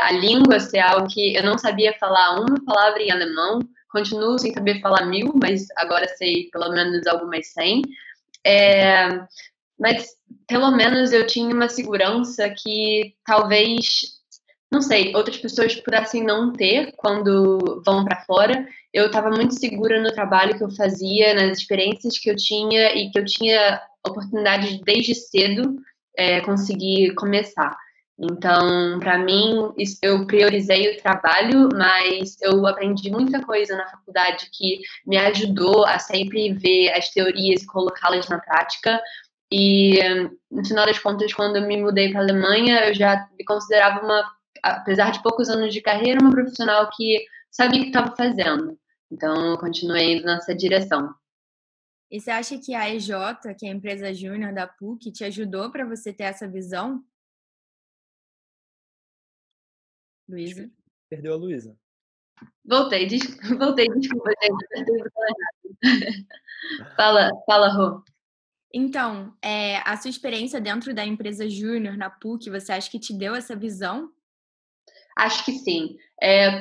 A língua ser algo que eu não sabia falar uma palavra em alemão, continuo sem saber falar 1000, mas agora sei pelo menos algumas 100. Mas pelo menos eu tinha uma segurança que talvez, não sei, outras pessoas pudessem não ter quando vão para fora. Eu estava muito segura no trabalho que eu fazia, nas experiências que eu tinha e que eu tinha oportunidade desde cedo conseguir começar. Então, para mim, eu priorizei o trabalho, mas eu aprendi muita coisa na faculdade que me ajudou a sempre ver as teorias e colocá-las na prática. E, no final das contas, quando eu me mudei para a Alemanha, eu já me considerava apesar de poucos anos de carreira, uma profissional que sabia o que estava fazendo. Então, eu continuei indo nessa direção. E você acha que a EJ, que é a empresa júnior da PUC, te ajudou para você ter essa visão? Luísa? Perdeu a Luísa. Voltei, desculpa, gente. Fala, Rô. Então, a sua experiência dentro da empresa júnior na PUC, você acha que te deu essa visão? Acho que sim.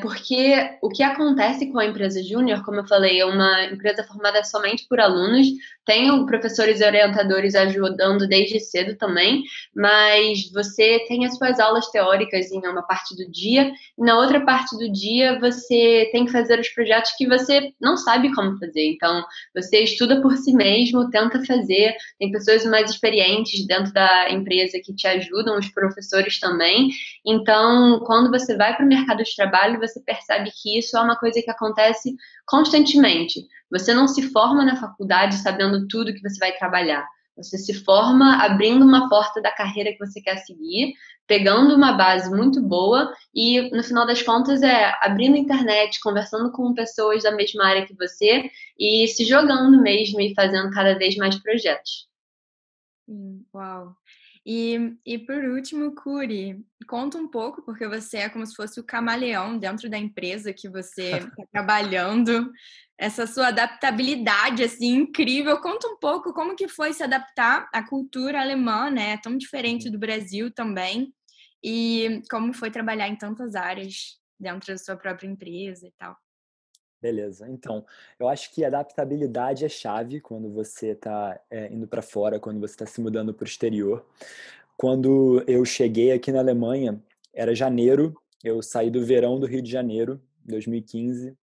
Porque o que acontece com a empresa júnior, como eu falei, é uma empresa formada somente por alunos, tem professores e orientadores ajudando desde cedo também, mas você tem as suas aulas teóricas em uma parte do dia, e na outra parte do dia você tem que fazer os projetos que você não sabe como fazer. Então, você estuda por si mesmo, tenta fazer, tem pessoas mais experientes dentro da empresa que te ajudam, os professores também. Então, quando você vai para o mercado de trabalho, você percebe que isso é uma coisa que acontece constantemente. Você não se forma na faculdade sabendo tudo que você vai trabalhar. Você se forma abrindo uma porta da carreira que você quer seguir, pegando uma base muito boa e, no final das contas, abrindo a internet, conversando com pessoas da mesma área que você e se jogando mesmo e fazendo cada vez mais projetos. Uau! E por último, Curi, conta um pouco, porque você é como se fosse o camaleão dentro da empresa que você está trabalhando, essa sua adaptabilidade, assim, incrível. Conta um pouco como que foi se adaptar à cultura alemã, né? Tão diferente do Brasil também, e como foi trabalhar em tantas áreas dentro da sua própria empresa e tal. Beleza. Então, eu acho que adaptabilidade é chave quando você está indo para fora, quando você está se mudando para o exterior. Quando eu cheguei aqui na Alemanha, era janeiro, eu saí do verão do Rio de Janeiro, 2015,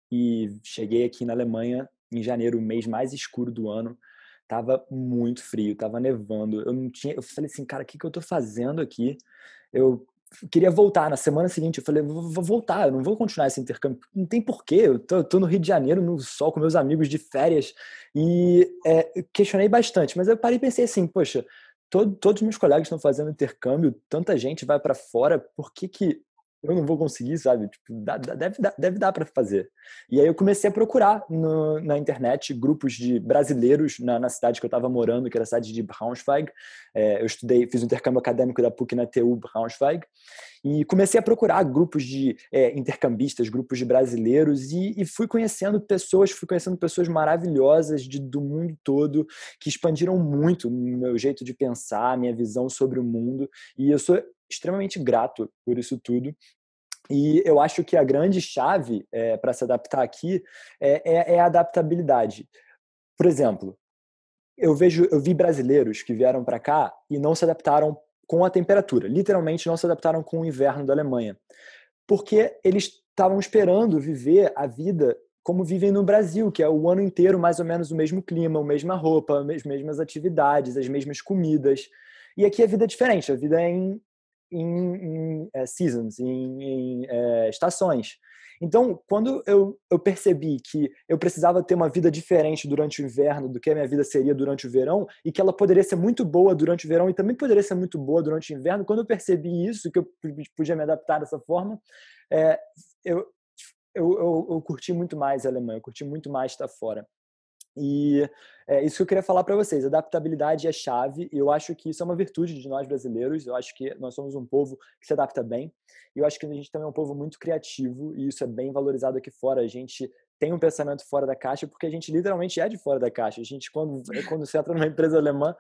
e cheguei aqui na Alemanha em janeiro, o mês mais escuro do ano. Tava muito frio, tava nevando. Eu falei assim, cara, o que eu tô fazendo aqui? Eu queria voltar. Na semana seguinte, eu falei, vou voltar, eu não vou continuar esse intercâmbio. Não tem porquê, eu tô no Rio de Janeiro, no sol, com meus amigos de férias. E questionei bastante, mas eu parei e pensei assim, poxa, todos os meus colegas estão fazendo intercâmbio, tanta gente vai para fora, por que eu não vou conseguir, sabe? Tipo, deve dar para fazer. E aí eu comecei a procurar na internet grupos de brasileiros na cidade que eu estava morando, que era a cidade de Braunschweig. Eu fiz um intercâmbio acadêmico da PUC na TU Braunschweig. E comecei a procurar grupos de intercambistas, grupos de brasileiros e fui conhecendo pessoas maravilhosas do mundo todo, que expandiram muito o meu jeito de pensar, minha visão sobre o mundo. E eu sou extremamente grato por isso tudo. E eu acho que a grande chave para se adaptar aqui é a adaptabilidade. Por exemplo, eu vi brasileiros que vieram para cá e não se adaptaram com a temperatura. Literalmente não se adaptaram com o inverno da Alemanha. Porque eles estavam esperando viver a vida como vivem no Brasil, que é o ano inteiro mais ou menos o mesmo clima, a mesma roupa, as mesmas atividades, as mesmas comidas. E aqui a vida é diferente, a vida é em seasons, em estações. Então, quando eu percebi que eu precisava ter uma vida diferente durante o inverno do que a minha vida seria durante o verão, e que ela poderia ser muito boa durante o verão e também poderia ser muito boa durante o inverno, quando eu percebi isso, que eu podia me adaptar dessa forma, eu, eu curti muito mais a Alemanha, eu curti muito mais estar fora. E é isso que eu queria falar para vocês. Adaptabilidade é chave e eu acho que isso é uma virtude de nós brasileiros. Eu acho que nós somos um povo que se adapta bem. E eu acho que a gente também é um povo muito criativo e isso é bem valorizado aqui fora. A gente tem um pensamento fora da caixa porque a gente literalmente é de fora da caixa. A gente, quando você entra numa empresa alemã,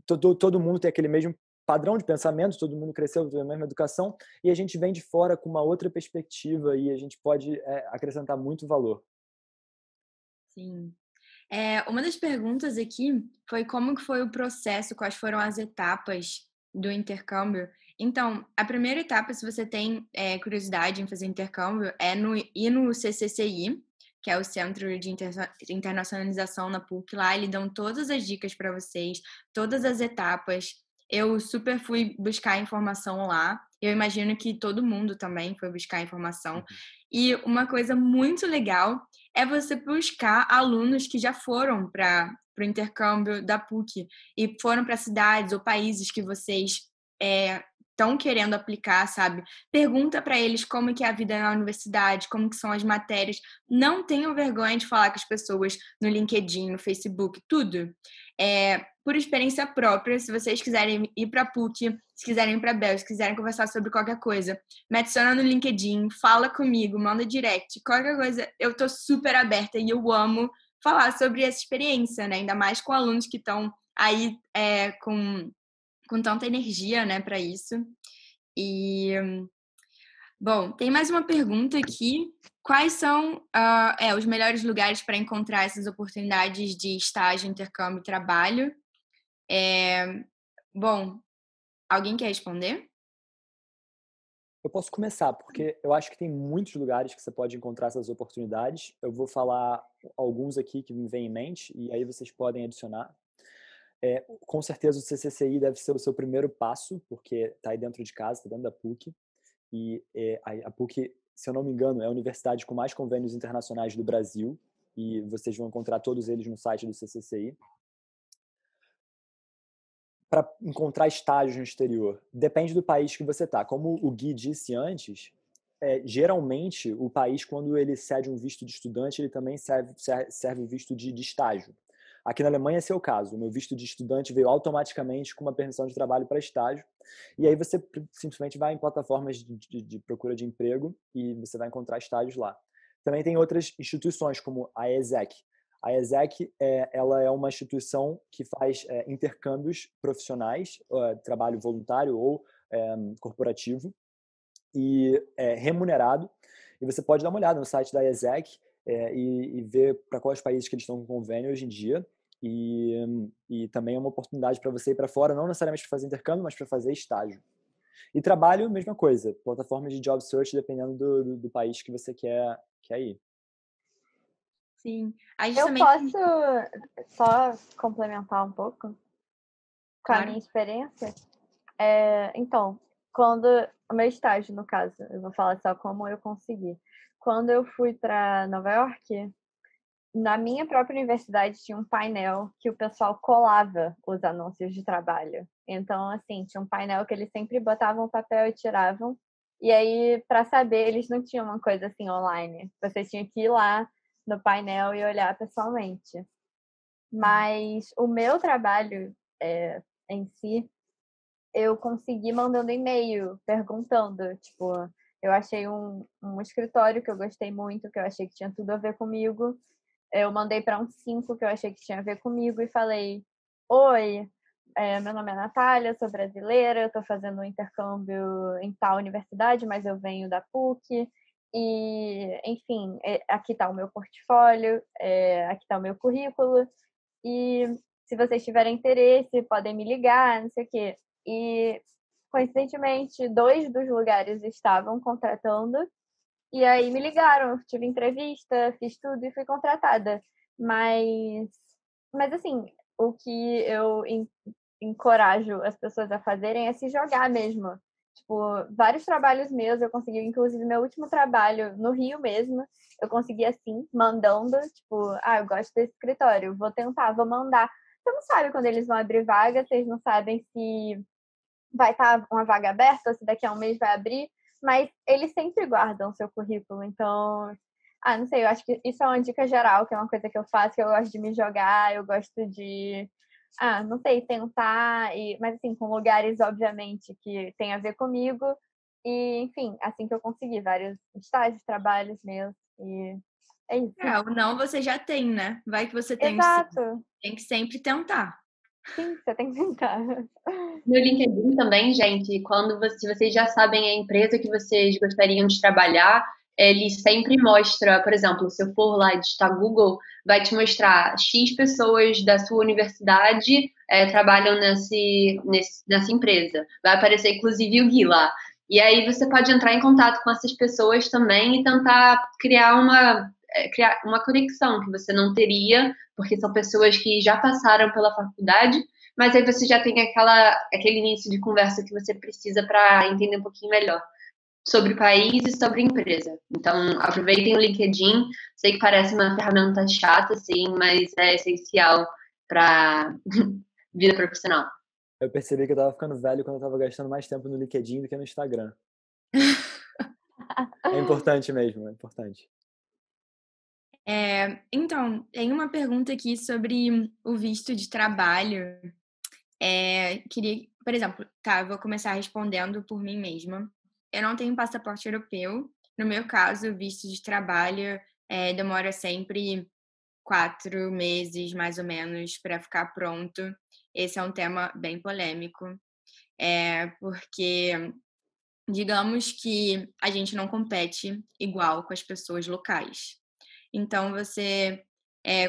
todo mundo tem aquele mesmo padrão de pensamento, todo mundo cresceu com a mesma educação e a gente vem de fora com uma outra perspectiva e a gente pode acrescentar muito valor. Sim. Uma das perguntas aqui foi como que foi o processo, quais foram as etapas do intercâmbio. Então, a primeira etapa, se você tem curiosidade em fazer intercâmbio, ir no CCCI, que é o Centro de Internacionalização na PUC. Lá eles dão todas as dicas para vocês, todas as etapas. Eu super fui buscar informação lá. Eu imagino que todo mundo também foi buscar informação. E uma coisa muito legal é você buscar alunos que já foram para o intercâmbio da PUC e foram para cidades ou países que vocês estão querendo aplicar, sabe? Pergunta para eles como que é a vida na universidade, como que são as matérias. Não tenham vergonha de falar com as pessoas no LinkedIn, no Facebook, tudo. Por experiência própria, se vocês quiserem ir para a PUC, se quiserem ir para a Bélgica, se quiserem conversar sobre qualquer coisa, me adiciona no LinkedIn, fala comigo, manda direct, qualquer coisa, eu tô super aberta e eu amo falar sobre essa experiência, né? Ainda mais com alunos que estão aí com tanta energia, né, para isso. E, bom, tem mais uma pergunta aqui. Quais são os melhores lugares para encontrar essas oportunidades de estágio, intercâmbio e trabalho? Bom, alguém quer responder? Eu posso começar, porque eu acho que tem muitos lugares que você pode encontrar essas oportunidades. Eu vou falar alguns aqui que me vêm em mente, e aí vocês podem adicionar. Com certeza o CCCI deve ser o seu primeiro passo, porque está aí dentro de casa, está dentro da PUC. E a PUC, se eu não me engano, é a universidade com mais convênios internacionais do Brasil. E vocês vão encontrar todos eles no site do CCCI. para encontrar estágios no exterior? Depende do país que você está. Como o Gui disse antes, geralmente o país, quando ele cede um visto de estudante, ele também serve o visto de estágio. Aqui na Alemanha esse é o caso. O meu visto de estudante veio automaticamente com uma permissão de trabalho para estágio. E aí você simplesmente vai em plataformas de procura de emprego e você vai encontrar estágios lá. Também tem outras instituições, como a ESEC. A ESEC ela é uma instituição que faz intercâmbios profissionais, trabalho voluntário ou corporativo, e remunerado. E você pode dar uma olhada no site da ESEC e ver para quais países que eles estão com convênio hoje em dia. E também é uma oportunidade para você ir para fora, não necessariamente para fazer intercâmbio, mas para fazer estágio. E trabalho, mesma coisa. Plataformas de job search, dependendo do país que você quer ir. Sim. Eu posso só complementar um pouco com a minha experiência? Então, quando o meu estágio, no caso, eu vou falar só como eu consegui. Quando eu fui para Nova York, na minha própria universidade tinha um painel que o pessoal colava os anúncios de trabalho. Então, assim, tinha um painel que eles sempre botavam o papel e tiravam. E aí, para saber, eles não tinham uma coisa assim online. Vocês tinham que ir lá no painel e olhar pessoalmente. Mas o meu trabalho em si, eu consegui mandando e-mail, perguntando. Tipo, eu achei um escritório que eu gostei muito, que eu achei que tinha tudo a ver comigo. Eu mandei para uns 5 que eu achei que tinha a ver comigo e falei: oi, meu nome é Natália, sou brasileira, eu estou fazendo um intercâmbio em tal universidade, mas eu venho da PUC. E, enfim, aqui está o meu portfólio, aqui está o meu currículo. E se vocês tiverem interesse, podem me ligar, não sei o quê. E, coincidentemente, 2 dos lugares estavam contratando. E aí me ligaram, tive entrevista, fiz tudo e fui contratada. Mas assim, o que eu encorajo as pessoas a fazerem é se jogar mesmo. Tipo, vários trabalhos meus eu consegui, inclusive meu último trabalho no Rio mesmo, eu consegui assim, mandando, tipo, eu gosto desse escritório, vou tentar, vou mandar. Você não sabe quando eles vão abrir vaga, vocês não sabem se vai estar uma vaga aberta ou se daqui a um mês vai abrir, mas eles sempre guardam o seu currículo, então, não sei, eu acho que isso é uma dica geral, que é uma coisa que eu faço, que eu gosto de me jogar, eu gosto de, não sei, tentar, mas assim, com lugares, obviamente, que tem a ver comigo, e, enfim, assim que eu consegui vários estágios, trabalhos meus, e é isso. O não você já tem, né? Vai que você tem. Exato. Tem que sempre tentar. Sim, você tem que tentar. No LinkedIn também, gente, se vocês já sabem a empresa que vocês gostariam de trabalhar, ele sempre mostra, por exemplo, se eu for lá digitar Google, vai te mostrar X pessoas da sua universidade trabalham nessa empresa. Vai aparecer, inclusive, o Gui lá. E aí você pode entrar em contato com essas pessoas também e tentar criar uma conexão que você não teria, porque são pessoas que já passaram pela faculdade, mas aí você já tem aquele início de conversa que você precisa para entender um pouquinho melhor sobre o país e sobre a empresa. Então, aproveitem o LinkedIn. Sei que parece uma ferramenta chata, sim, mas é essencial para vida profissional. Eu percebi que eu estava ficando velho quando eu estava gastando mais tempo no LinkedIn do que no Instagram. É importante mesmo, é importante. Então, tem uma pergunta aqui sobre o visto de trabalho. Queria, por exemplo, eu vou começar respondendo por mim mesma. Eu não tenho passaporte europeu. No meu caso, o visto de trabalho demora sempre 4 meses, mais ou menos, para ficar pronto. Esse é um tema bem polêmico, porque digamos que a gente não compete igual com as pessoas locais. Então,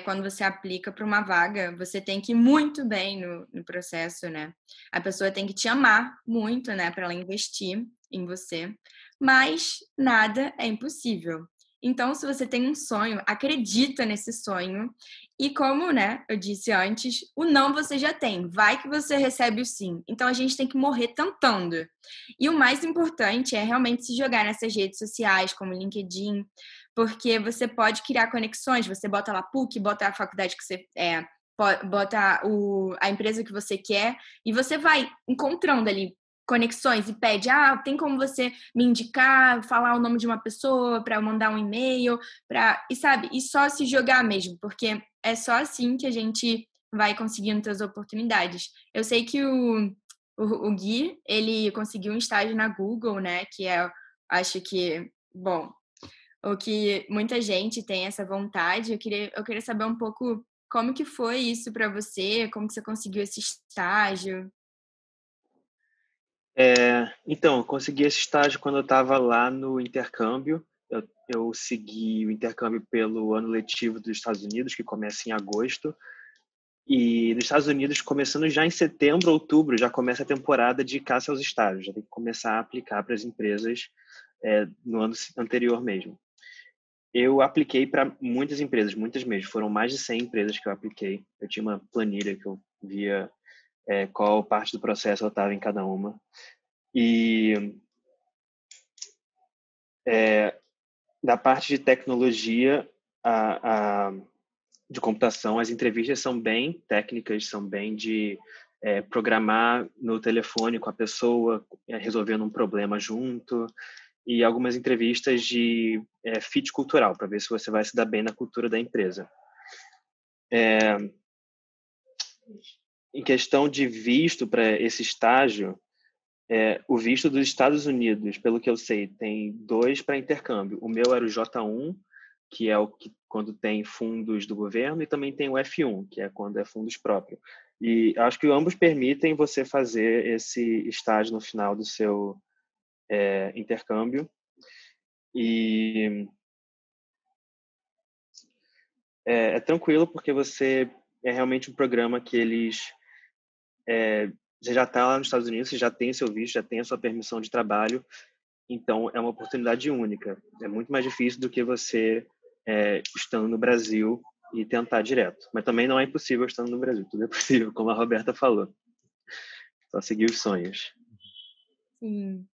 quando você aplica para uma vaga, você tem que ir muito bem no processo, né? A pessoa tem que te amar muito, né, para ela investir em você. Mas nada é impossível. Então, se você tem um sonho, acredita nesse sonho. E como, né, eu disse antes, o não você já tem. Vai que você recebe o sim. Então, a gente tem que morrer tentando. E o mais importante é realmente se jogar nessas redes sociais, como LinkedIn, porque você pode criar conexões. Você bota lá PUC, bota a faculdade que você bota a empresa que você quer e você vai encontrando ali conexões e pede, tem como você me indicar, falar o nome de uma pessoa para eu mandar um e-mail, e só se jogar mesmo, porque é só assim que a gente vai conseguindo ter as oportunidades. Eu sei que o Gui, ele conseguiu um estágio na Google, né, que acho que, bom, o que muita gente tem essa vontade. Eu queria saber um pouco como que foi isso para você, como que você conseguiu esse estágio. Então, eu consegui esse estágio quando eu estava lá no intercâmbio. Eu segui o intercâmbio pelo ano letivo dos Estados Unidos, que começa em agosto. E nos Estados Unidos, começando já em setembro, outubro, já começa a temporada de caça aos estágios. Já tem que começar a aplicar para as empresas no ano anterior mesmo. Eu apliquei para muitas empresas, muitas mesmo. Foram mais de 100 empresas que eu apliquei. Eu tinha uma planilha que eu via qual parte do processo eu estava em cada uma. E da parte de tecnologia, de computação, as entrevistas são bem técnicas, são bem de programar no telefone com a pessoa, resolvendo um problema junto, e algumas entrevistas de fit cultural, para ver se você vai se dar bem na cultura da empresa. Em questão de visto para esse estágio, o visto dos Estados Unidos, pelo que eu sei, tem 2 para intercâmbio. O meu era o J1, que é o que quando tem fundos do governo, e também tem o F1, que é quando é fundos próprios. E acho que ambos permitem você fazer esse estágio no final do seu intercâmbio. E é tranquilo, porque é realmente um programa que eles... você já está lá nos Estados Unidos, você já tem seu visto, já tem a sua permissão de trabalho, então é uma oportunidade única. É muito mais difícil do que você estando no Brasil e tentar direto. Mas também não é impossível estando no Brasil, tudo é possível, como a Roberta falou. Só seguir os sonhos. Sim.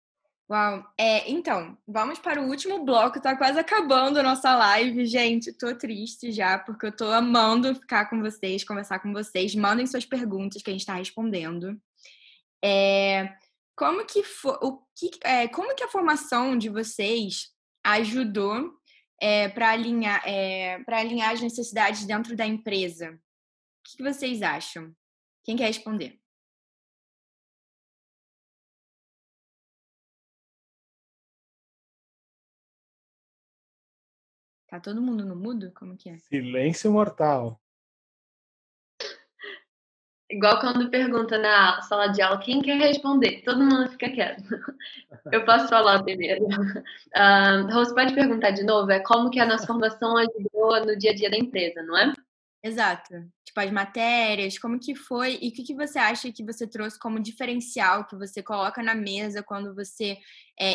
Uau. Então, vamos para o último bloco. Tá quase acabando a nossa live, gente. Tô triste já, porque eu tô amando ficar com vocês, conversar com vocês. Mandem suas perguntas que a gente tá respondendo. Como que a formação de vocês ajudou para alinhar as necessidades dentro da empresa? O que vocês acham? Quem quer responder? Tá todo mundo no mudo? Como que é? Silêncio mortal. Igual quando pergunta na sala de aula, quem quer responder? Todo mundo fica quieto. Eu posso falar primeiro. Rose, pode perguntar de novo? Como que a nossa formação ajudou no dia a dia da empresa, não é? Exato. Tipo, as matérias, como que foi e o que você acha que você trouxe como diferencial que você coloca na mesa quando você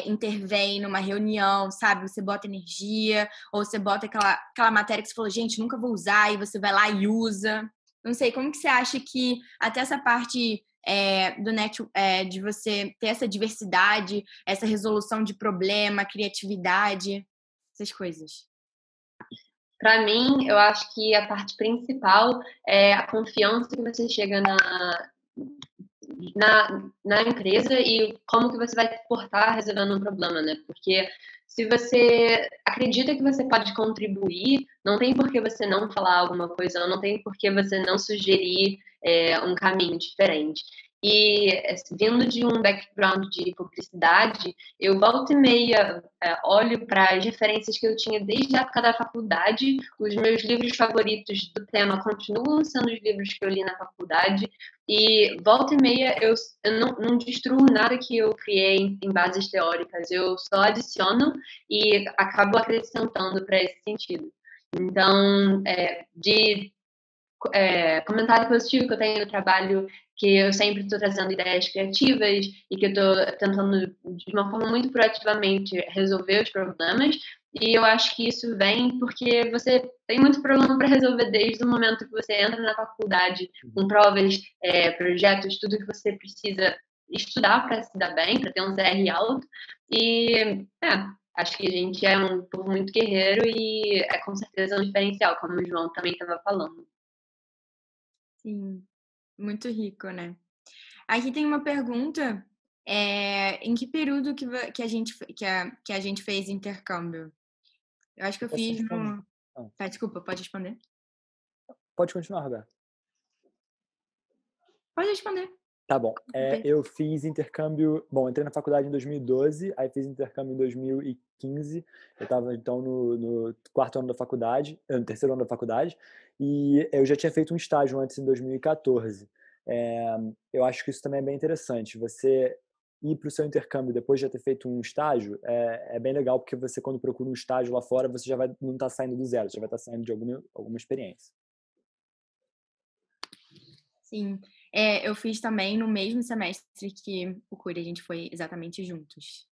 intervém numa reunião, sabe? Você bota energia ou você bota aquela matéria que você falou, gente, nunca vou usar, e você vai lá e usa. Não sei, como que você acha que até essa parte de você ter essa diversidade, essa resolução de problema, criatividade, essas coisas? Para mim, eu acho que a parte principal é a confiança que você chega na empresa e como que você vai se portar resolvendo um problema, né? Porque se você acredita que você pode contribuir, não tem por que você não falar alguma coisa, não tem por que você não sugerir um caminho diferente. E vindo de um background de publicidade, eu volta e meia olho para as referências que eu tinha desde a época da faculdade. Os meus livros favoritos do tema continuam sendo os livros que eu li na faculdade. E volta e meia eu não destruo nada que eu criei em bases teóricas, eu só adiciono e acabo acrescentando para esse sentido. Então, comentário positivo que eu tenho no trabalho, que eu sempre estou trazendo ideias criativas e que eu estou tentando, de uma forma muito proativamente, resolver os problemas. E eu acho que isso vem porque você tem muito problema para resolver desde o momento que você entra na faculdade, com provas, projetos, tudo que você precisa estudar para se dar bem, para ter um CR alto. E acho que a gente é um povo muito guerreiro e é com certeza um diferencial, como o João também estava falando. Sim, muito rico, né? Aqui tem uma pergunta, em que período que a gente fez intercâmbio? Eu acho que eu Posso fiz responder? no... Ah, Tá, desculpa, pode responder? pode continuar, Roberto. Pode responder. Tá bom. Eu fiz intercâmbio... Bom, entrei na faculdade em 2012, aí fiz intercâmbio em 2015. Eu estava, então, no quarto ano da faculdade, no terceiro ano da faculdade, e eu já tinha feito um estágio antes, em 2014. Eu acho que isso também é bem interessante. Você ir para o seu intercâmbio depois de já ter feito um estágio é bem legal, porque você, quando procura um estágio lá fora, você já não está saindo do zero, você já vai estar saindo de alguma experiência. Sim. Eu fiz também no mesmo semestre que o Curi, a gente foi exatamente juntos.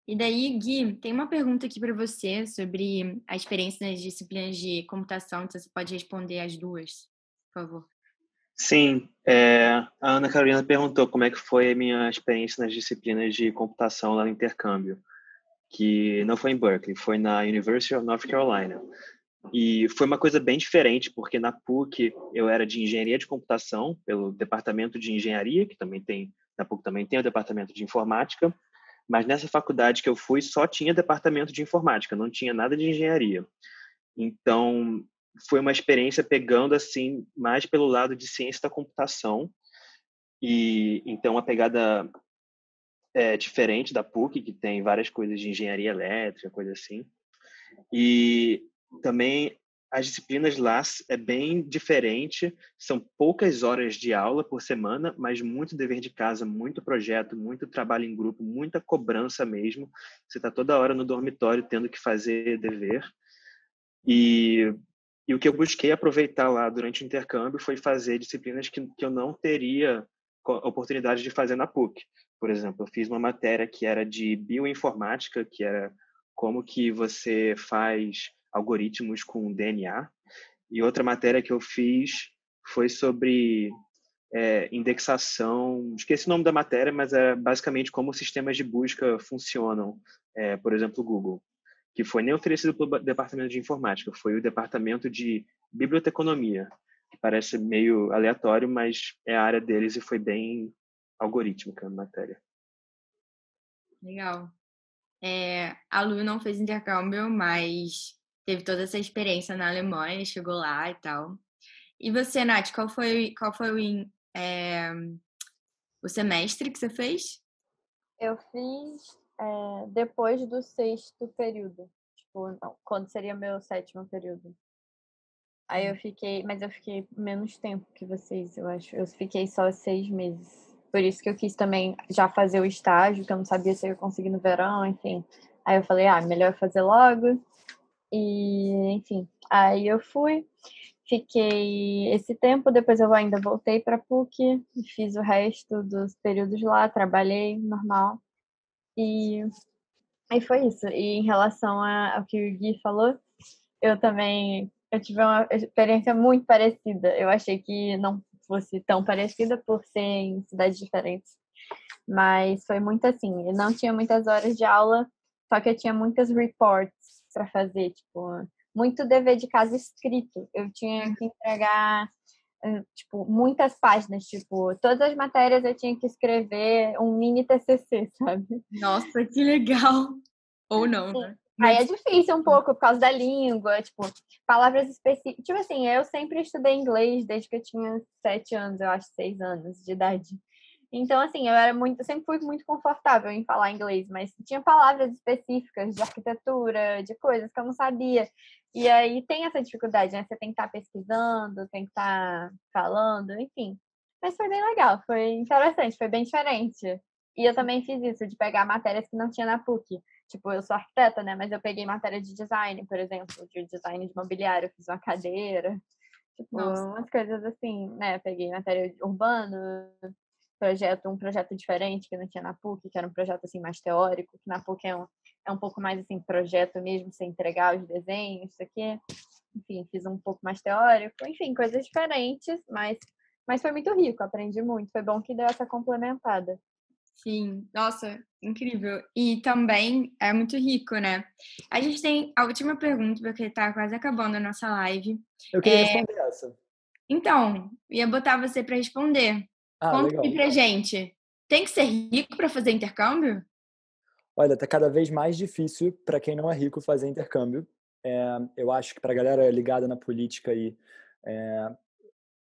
E daí, Gui, tem uma pergunta aqui para você sobre a experiência nas disciplinas de computação, então você pode responder as duas, por favor. Sim, a Ana Carolina perguntou como é que foi a minha experiência nas disciplinas de computação lá no intercâmbio, que não foi em Berkeley, foi na University of North Carolina. E foi uma coisa bem diferente, porque na PUC eu era de engenharia de computação, pelo departamento de engenharia, que também tem, na PUC também tem o departamento de informática, mas nessa faculdade que eu fui só tinha departamento de informática, não tinha nada de engenharia. Então, foi uma experiência pegando assim mais pelo lado de ciência da computação, e então a pegada é diferente da PUC, que tem várias coisas de engenharia elétrica, coisa assim. E também as disciplinas lá é bem diferente, são poucas horas de aula por semana, mas muito dever de casa, muito projeto, muito trabalho em grupo, muita cobrança mesmo. Você está toda hora no dormitório tendo que fazer dever. E o que eu busquei aproveitar lá durante o intercâmbio foi fazer disciplinas que eu não teria oportunidade de fazer na PUC. Por exemplo, eu fiz uma matéria que era de bioinformática, que era como que você faz algoritmos com DNA. E outra matéria que eu fiz foi sobre indexação. Esqueci o nome da matéria, mas é basicamente como sistemas de busca funcionam. Por exemplo, o Google, que foi nem oferecido pelo departamento de informática, foi o departamento de biblioteconomia, que parece meio aleatório, mas é a área deles e foi bem algorítmica a matéria. Legal. A Lu não fez intercâmbio, mas teve toda essa experiência na Alemanha, chegou lá e tal. E você, Nath, qual foi o semestre que você fez? Eu fiz depois do 6º período. Tipo, não, quando seria meu 7º período. Aí eu fiquei menos tempo que vocês, eu acho. Eu fiquei só 6 meses. Por isso que eu quis também já fazer o estágio, que eu não sabia se eu ia conseguir no verão, enfim. Aí eu falei, melhor fazer logo. E, enfim, aí eu fui. Fiquei esse tempo, depois eu ainda voltei para PUC, fiz o resto dos períodos lá, trabalhei normal. E aí foi isso. E em relação ao que o Gui falou, eu tive uma experiência muito parecida. Eu achei que não fosse tão parecida por ser em cidades diferentes, mas foi muito assim. Eu não tinha muitas horas de aula, só que eu tinha muitas reports para fazer, tipo, muito dever de casa escrito. Eu tinha que entregar tipo, muitas páginas, tipo, todas as matérias eu tinha que escrever um mini TCC, sabe? Nossa, que legal! Ou não, né? Aí é difícil um pouco por causa da língua, tipo, palavras específicas. Tipo assim, eu sempre estudei inglês desde que eu tinha 7 anos, eu acho, 6 anos de idade. Então, assim, eu sempre fui muito confortável em falar inglês, mas tinha palavras específicas de arquitetura, de coisas que eu não sabia. E aí tem essa dificuldade, né? Você tem que estar pesquisando, tem que estar falando, enfim. Mas foi bem legal, foi interessante, foi bem diferente. E eu também fiz isso, de pegar matérias que não tinha na PUC. Tipo, eu sou arquiteta, né? Mas eu peguei matéria de design, por exemplo, de design de mobiliário, eu fiz uma cadeira. Tipo, umas coisas assim, né? Peguei matéria urbano, um projeto diferente que não tinha na PUC, que era um projeto assim mais teórico, que na PUC é um pouco mais assim, projeto mesmo, sem entregar os desenhos, isso aqui. Enfim, fiz um pouco mais teórico, enfim, coisas diferentes, mas foi muito rico, aprendi muito. Foi bom que deu essa complementada. Sim, nossa, incrível. E também é muito rico, né? A gente tem a última pergunta, porque tá quase acabando a nossa live. Eu queria responder essa. Então, ia botar você para responder. Conta Legal. aqui pra gente. Tem que ser rico para fazer intercâmbio? Olha, tá cada vez mais difícil para quem não é rico fazer intercâmbio. Eu acho que para a galera ligada na política e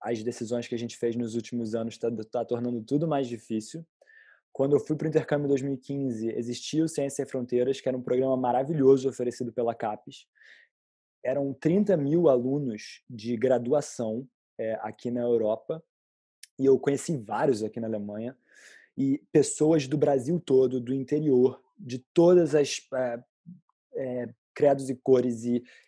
as decisões que a gente fez nos últimos anos tá tornando tudo mais difícil. Quando eu fui para o intercâmbio em 2015, existia o Ciências Sem Fronteiras, que era um programa maravilhoso oferecido pela CAPES. Eram 30 mil alunos de graduação aqui na Europa, e eu conheci vários aqui na Alemanha, e pessoas do Brasil todo, do interior, de todas as credos e cores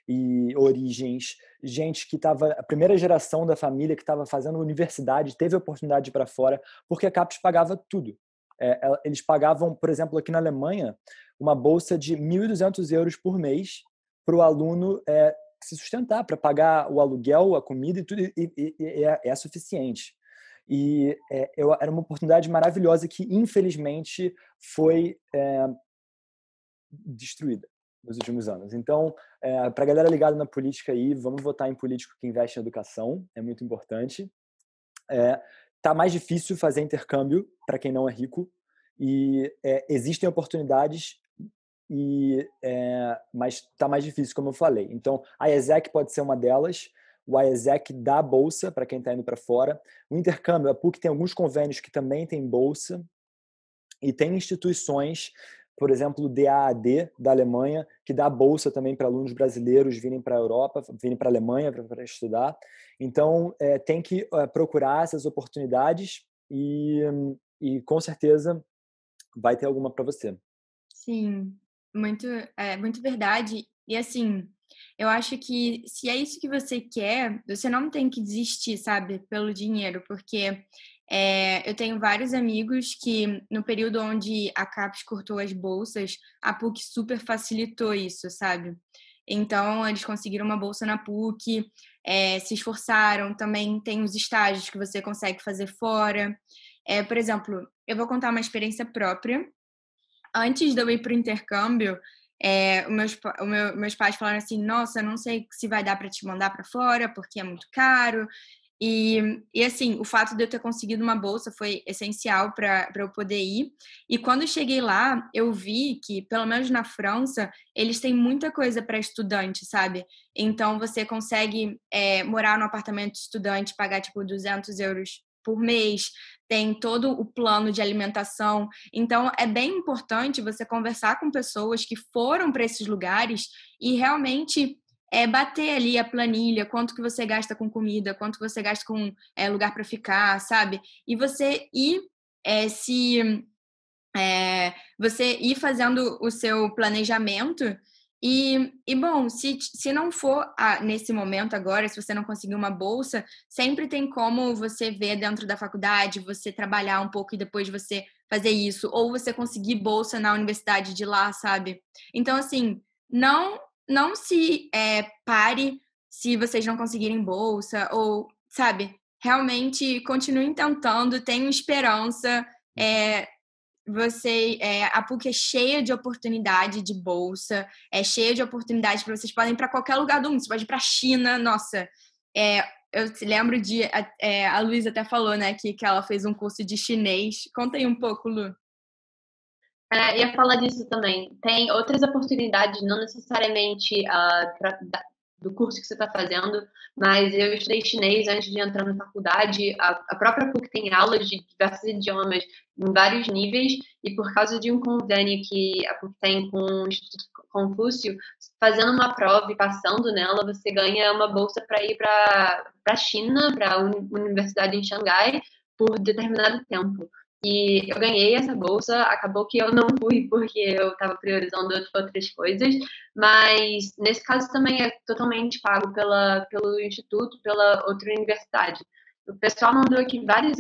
e origens, gente que estava, a primeira geração da família que estava fazendo universidade, teve a oportunidade de ir para fora, porque a CAPES pagava tudo. Eles pagavam, por exemplo, aqui na Alemanha, uma bolsa de 1.200 euros por mês para o aluno se sustentar, para pagar o aluguel, a comida e tudo, e é suficiente. E era uma oportunidade maravilhosa que, infelizmente, foi destruída nos últimos anos. Então, para a galera ligada na política aí, vamos votar em político que investe em educação, é muito importante. Tá mais difícil fazer intercâmbio para quem não é rico, e existem oportunidades, mas tá mais difícil, como eu falei. Então, a ESEC pode ser uma delas. O IESEC dá bolsa para quem está indo para fora. O intercâmbio, a PUC tem alguns convênios que também tem bolsa, e tem instituições, por exemplo, o DAAD da Alemanha, que dá bolsa também para alunos brasileiros virem para a Europa, virem para a Alemanha para estudar. Então, tem que procurar essas oportunidades e com certeza vai ter alguma para você. Sim, muito verdade. E assim, eu acho que se é isso que você quer, você não tem que desistir, sabe, pelo dinheiro, porque eu tenho vários amigos que, no período onde a CAPES cortou as bolsas, a PUC super facilitou isso, sabe? Então, eles conseguiram uma bolsa na PUC, se esforçaram. Também tem os estágios que você consegue fazer fora. Por exemplo, eu vou contar uma experiência própria. Antes de eu ir para o intercâmbio, meus pais falaram assim: nossa, não sei se vai dar para te mandar para fora, porque é muito caro. E assim, o fato de eu ter conseguido uma bolsa foi essencial para eu poder ir. E quando eu cheguei lá, eu vi que, pelo menos na França, eles têm muita coisa para estudante, sabe? Então, você consegue morar no apartamento de estudante, pagar, tipo, 200 euros por mês, tem todo o plano de alimentação. Então, é bem importante você conversar com pessoas que foram para esses lugares e realmente bater ali a planilha, quanto que você gasta com comida, quanto que você gasta com lugar para ficar, sabe? E você ir você ir fazendo o seu planejamento e bom, se não for nesse momento agora, se você não conseguir uma bolsa, sempre tem como você ver dentro da faculdade, você trabalhar um pouco e depois você fazer isso, ou você conseguir bolsa na universidade de lá, sabe? Então, assim, não se pare se vocês não conseguirem bolsa, ou, sabe, realmente continuem tentando, tenham esperança. A PUC é cheia de oportunidade de bolsa, é cheia de oportunidades para vocês podem ir para qualquer lugar do mundo, você pode ir para a China, nossa. Eu lembro de a Luísa até falou, né, que ela fez um curso de chinês. Conta aí um pouco, Lu. Ia falar disso também. Tem outras oportunidades, não necessariamente do curso que você está fazendo, mas eu estudei chinês antes de entrar na faculdade. A própria PUC tem aulas de diversos idiomas em vários níveis, e por causa de um convênio que a PUC tem com o Instituto Confúcio, fazendo uma prova e passando nela, você ganha uma bolsa para ir para a China, para a universidade em Xangai, por determinado tempo. E eu ganhei essa bolsa, acabou que eu não fui porque eu estava priorizando outras coisas, mas nesse caso também é totalmente pago pelo instituto, pela outra universidade. O pessoal mandou aqui vários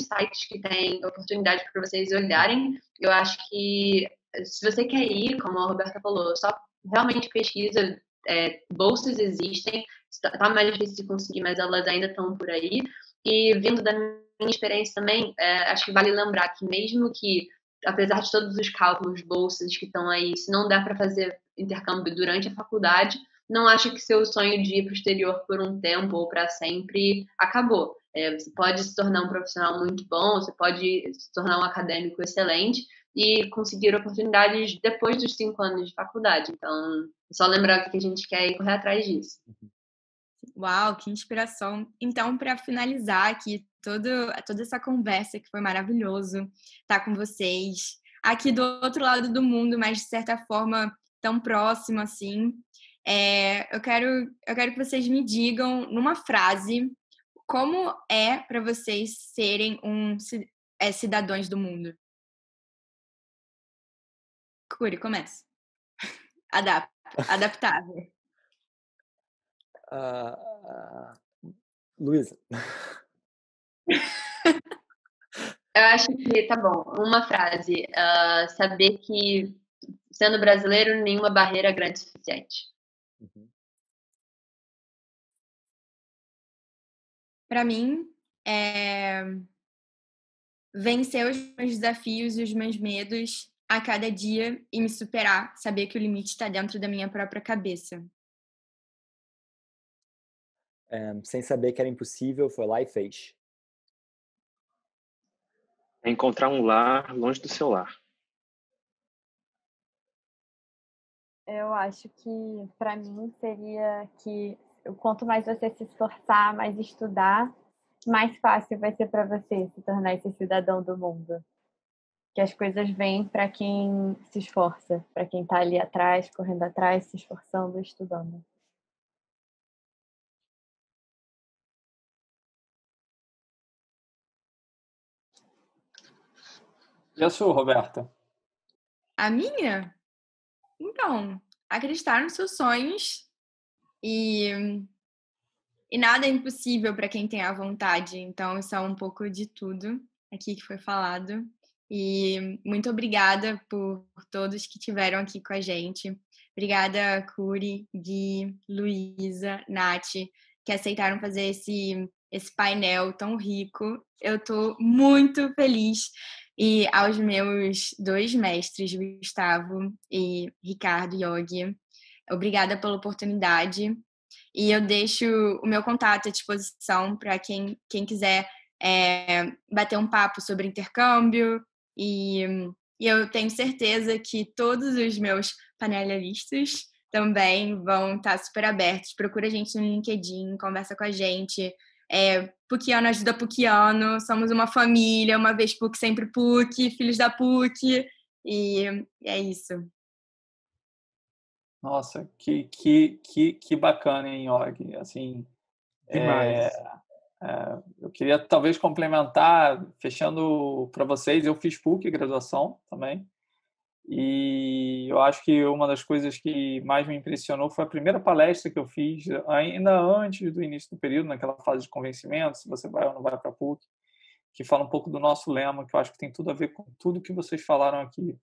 sites que têm oportunidade para vocês olharem. Eu acho que se você quer ir, como a Roberta falou, só realmente pesquisa, bolsas existem, está mais difícil de conseguir, mas elas ainda estão por aí. E vindo da minha experiência também, acho que vale lembrar que mesmo que, apesar de todos os cálculos, bolsas que estão aí, se não dá para fazer intercâmbio durante a faculdade, não acha que seu sonho de ir para o exterior por um tempo ou para sempre acabou. Você pode se tornar um profissional muito bom, você pode se tornar um acadêmico excelente e conseguir oportunidades depois dos 5 anos de faculdade. Então, é só lembrar que a gente quer e correr atrás disso. Uau, que inspiração. Então, para finalizar aqui toda essa conversa que foi maravilhoso estar com vocês, aqui do outro lado do mundo, mas de certa forma tão próximo assim, eu quero que vocês me digam numa frase como é para vocês serem cidadãos do mundo. Curi, começa. Adaptável. Luísa. Eu acho que tá bom. Uma frase. Saber que, sendo brasileiro, nenhuma barreira é grande o suficiente. Para mim, vencer os meus desafios e os meus medos a cada dia e me superar. Saber que o limite está dentro da minha própria cabeça. Sem saber que era impossível, foi lá e fez. Encontrar um lar longe do seu lar. Eu acho que, para mim, seria que quanto mais você se esforçar, mais estudar, mais fácil vai ser para você se tornar esse cidadão do mundo. Que as coisas vêm para quem se esforça, para quem está ali atrás, correndo atrás, se esforçando, estudando. E a sua, Roberta? A minha? Então, acreditar nos seus sonhos e nada é impossível para quem tem a vontade. Então, isso é um pouco de tudo aqui que foi falado. E muito obrigada por todos que estiveram aqui com a gente. Obrigada, Curi, Gui, Luísa, Nath, que aceitaram fazer esse painel tão rico. Eu estou muito feliz. E aos meus 2 mestres, Gustavo e Ricardo Yogi, obrigada pela oportunidade. E eu deixo o meu contato à disposição para quem quiser bater um papo sobre intercâmbio. E eu tenho certeza que todos os meus panelistas também vão estar super abertos. Procura a gente no LinkedIn, conversa com a gente. PUCiano ajuda PUCiano, somos uma família, uma vez PUC, sempre PUC, filhos da PUC. E é isso. Nossa, que bacana, hein, Og? Assim, Demais. eu queria talvez complementar, fechando para vocês, eu fiz PUC, graduação também, e eu acho que uma das coisas que mais me impressionou foi a primeira palestra que eu fiz, ainda antes do início do período, naquela fase de convencimento, se você vai ou não vai para a PUC, que fala um pouco do nosso lema, que eu acho que tem tudo a ver com tudo que vocês falaram aqui.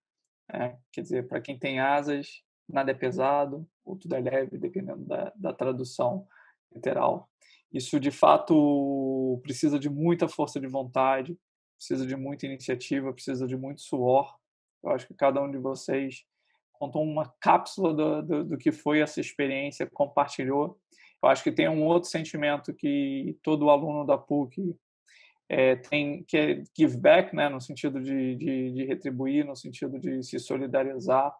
Quer dizer, para quem tem asas, nada é pesado, ou tudo é leve, dependendo da tradução literal. Isso, de fato, precisa de muita força de vontade, precisa de muita iniciativa, precisa de muito suor. Eu acho que cada um de vocês contou uma cápsula do que foi essa experiência, compartilhou. Eu acho que tem um outro sentimento que todo aluno da PUC tem, que é give back, né, no sentido de retribuir, no sentido de se solidarizar.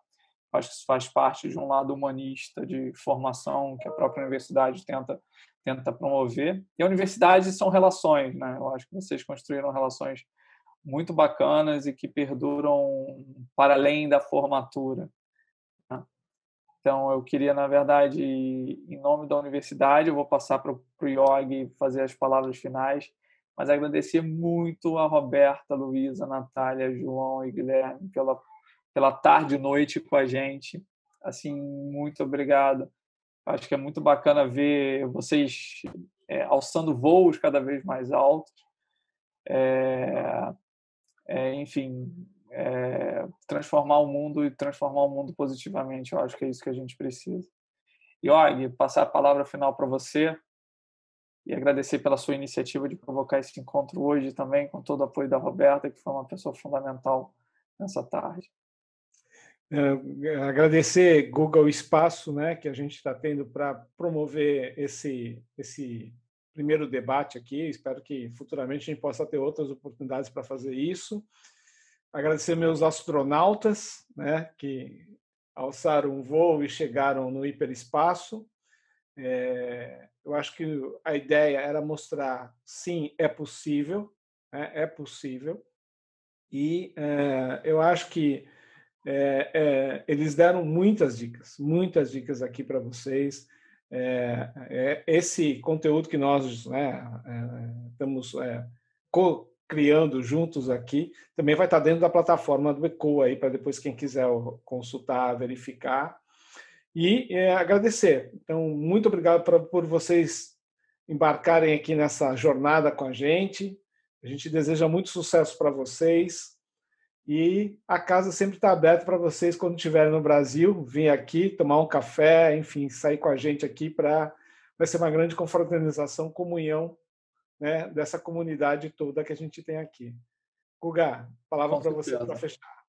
Acho que isso faz parte de um lado humanista de formação que a própria universidade tenta promover. E a universidade são relações, né? Eu acho que vocês construíram relações muito bacanas e que perduram para além da formatura, né? Então, eu queria, na verdade, em nome da universidade, eu vou passar para o Yogi fazer as palavras finais, mas agradecer muito a Roberta, Luísa, Natália, João e Guilherme pela tarde e noite com a gente. Assim, muito obrigado. Acho que é muito bacana ver vocês alçando voos cada vez mais altos. Enfim, transformar o mundo e transformar o mundo positivamente. Eu acho que é isso que a gente precisa. Yogi, passar a palavra final para você e agradecer pela sua iniciativa de provocar esse encontro hoje também, com todo o apoio da Roberta, que foi uma pessoa fundamental nessa tarde. Agradecer Google Espaço, né, que a gente está tendo para promover esse primeiro debate aqui. Espero que futuramente a gente possa ter outras oportunidades para fazer isso. Agradecer meus astronautas, né, que alçaram um voo e chegaram no hiperespaço. Eu acho que a ideia era mostrar, sim, é possível, né, é possível. E eu acho que eles deram muitas dicas aqui para vocês. Esse conteúdo que nós, né, estamos criando juntos aqui também vai estar dentro da plataforma do ECOA aí para depois quem quiser consultar, verificar. E agradecer. Então, muito obrigado por vocês embarcarem aqui nessa jornada com a gente. A gente deseja muito sucesso para vocês. E a casa sempre está aberta para vocês quando estiverem no Brasil, vir aqui, tomar um café, enfim, sair com a gente aqui vai ser uma grande confraternização, comunhão, né, dessa comunidade toda que a gente tem aqui. Guga, palavra para você para fechar.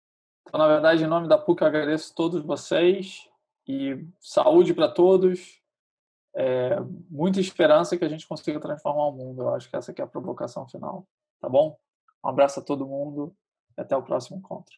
Então, na verdade, em nome da PUC, eu agradeço a todos vocês e saúde para todos. Muita esperança que a gente consiga transformar o mundo. Eu acho que essa aqui é a provocação final. Tá bom? Um abraço a todo mundo. Até o próximo encontro.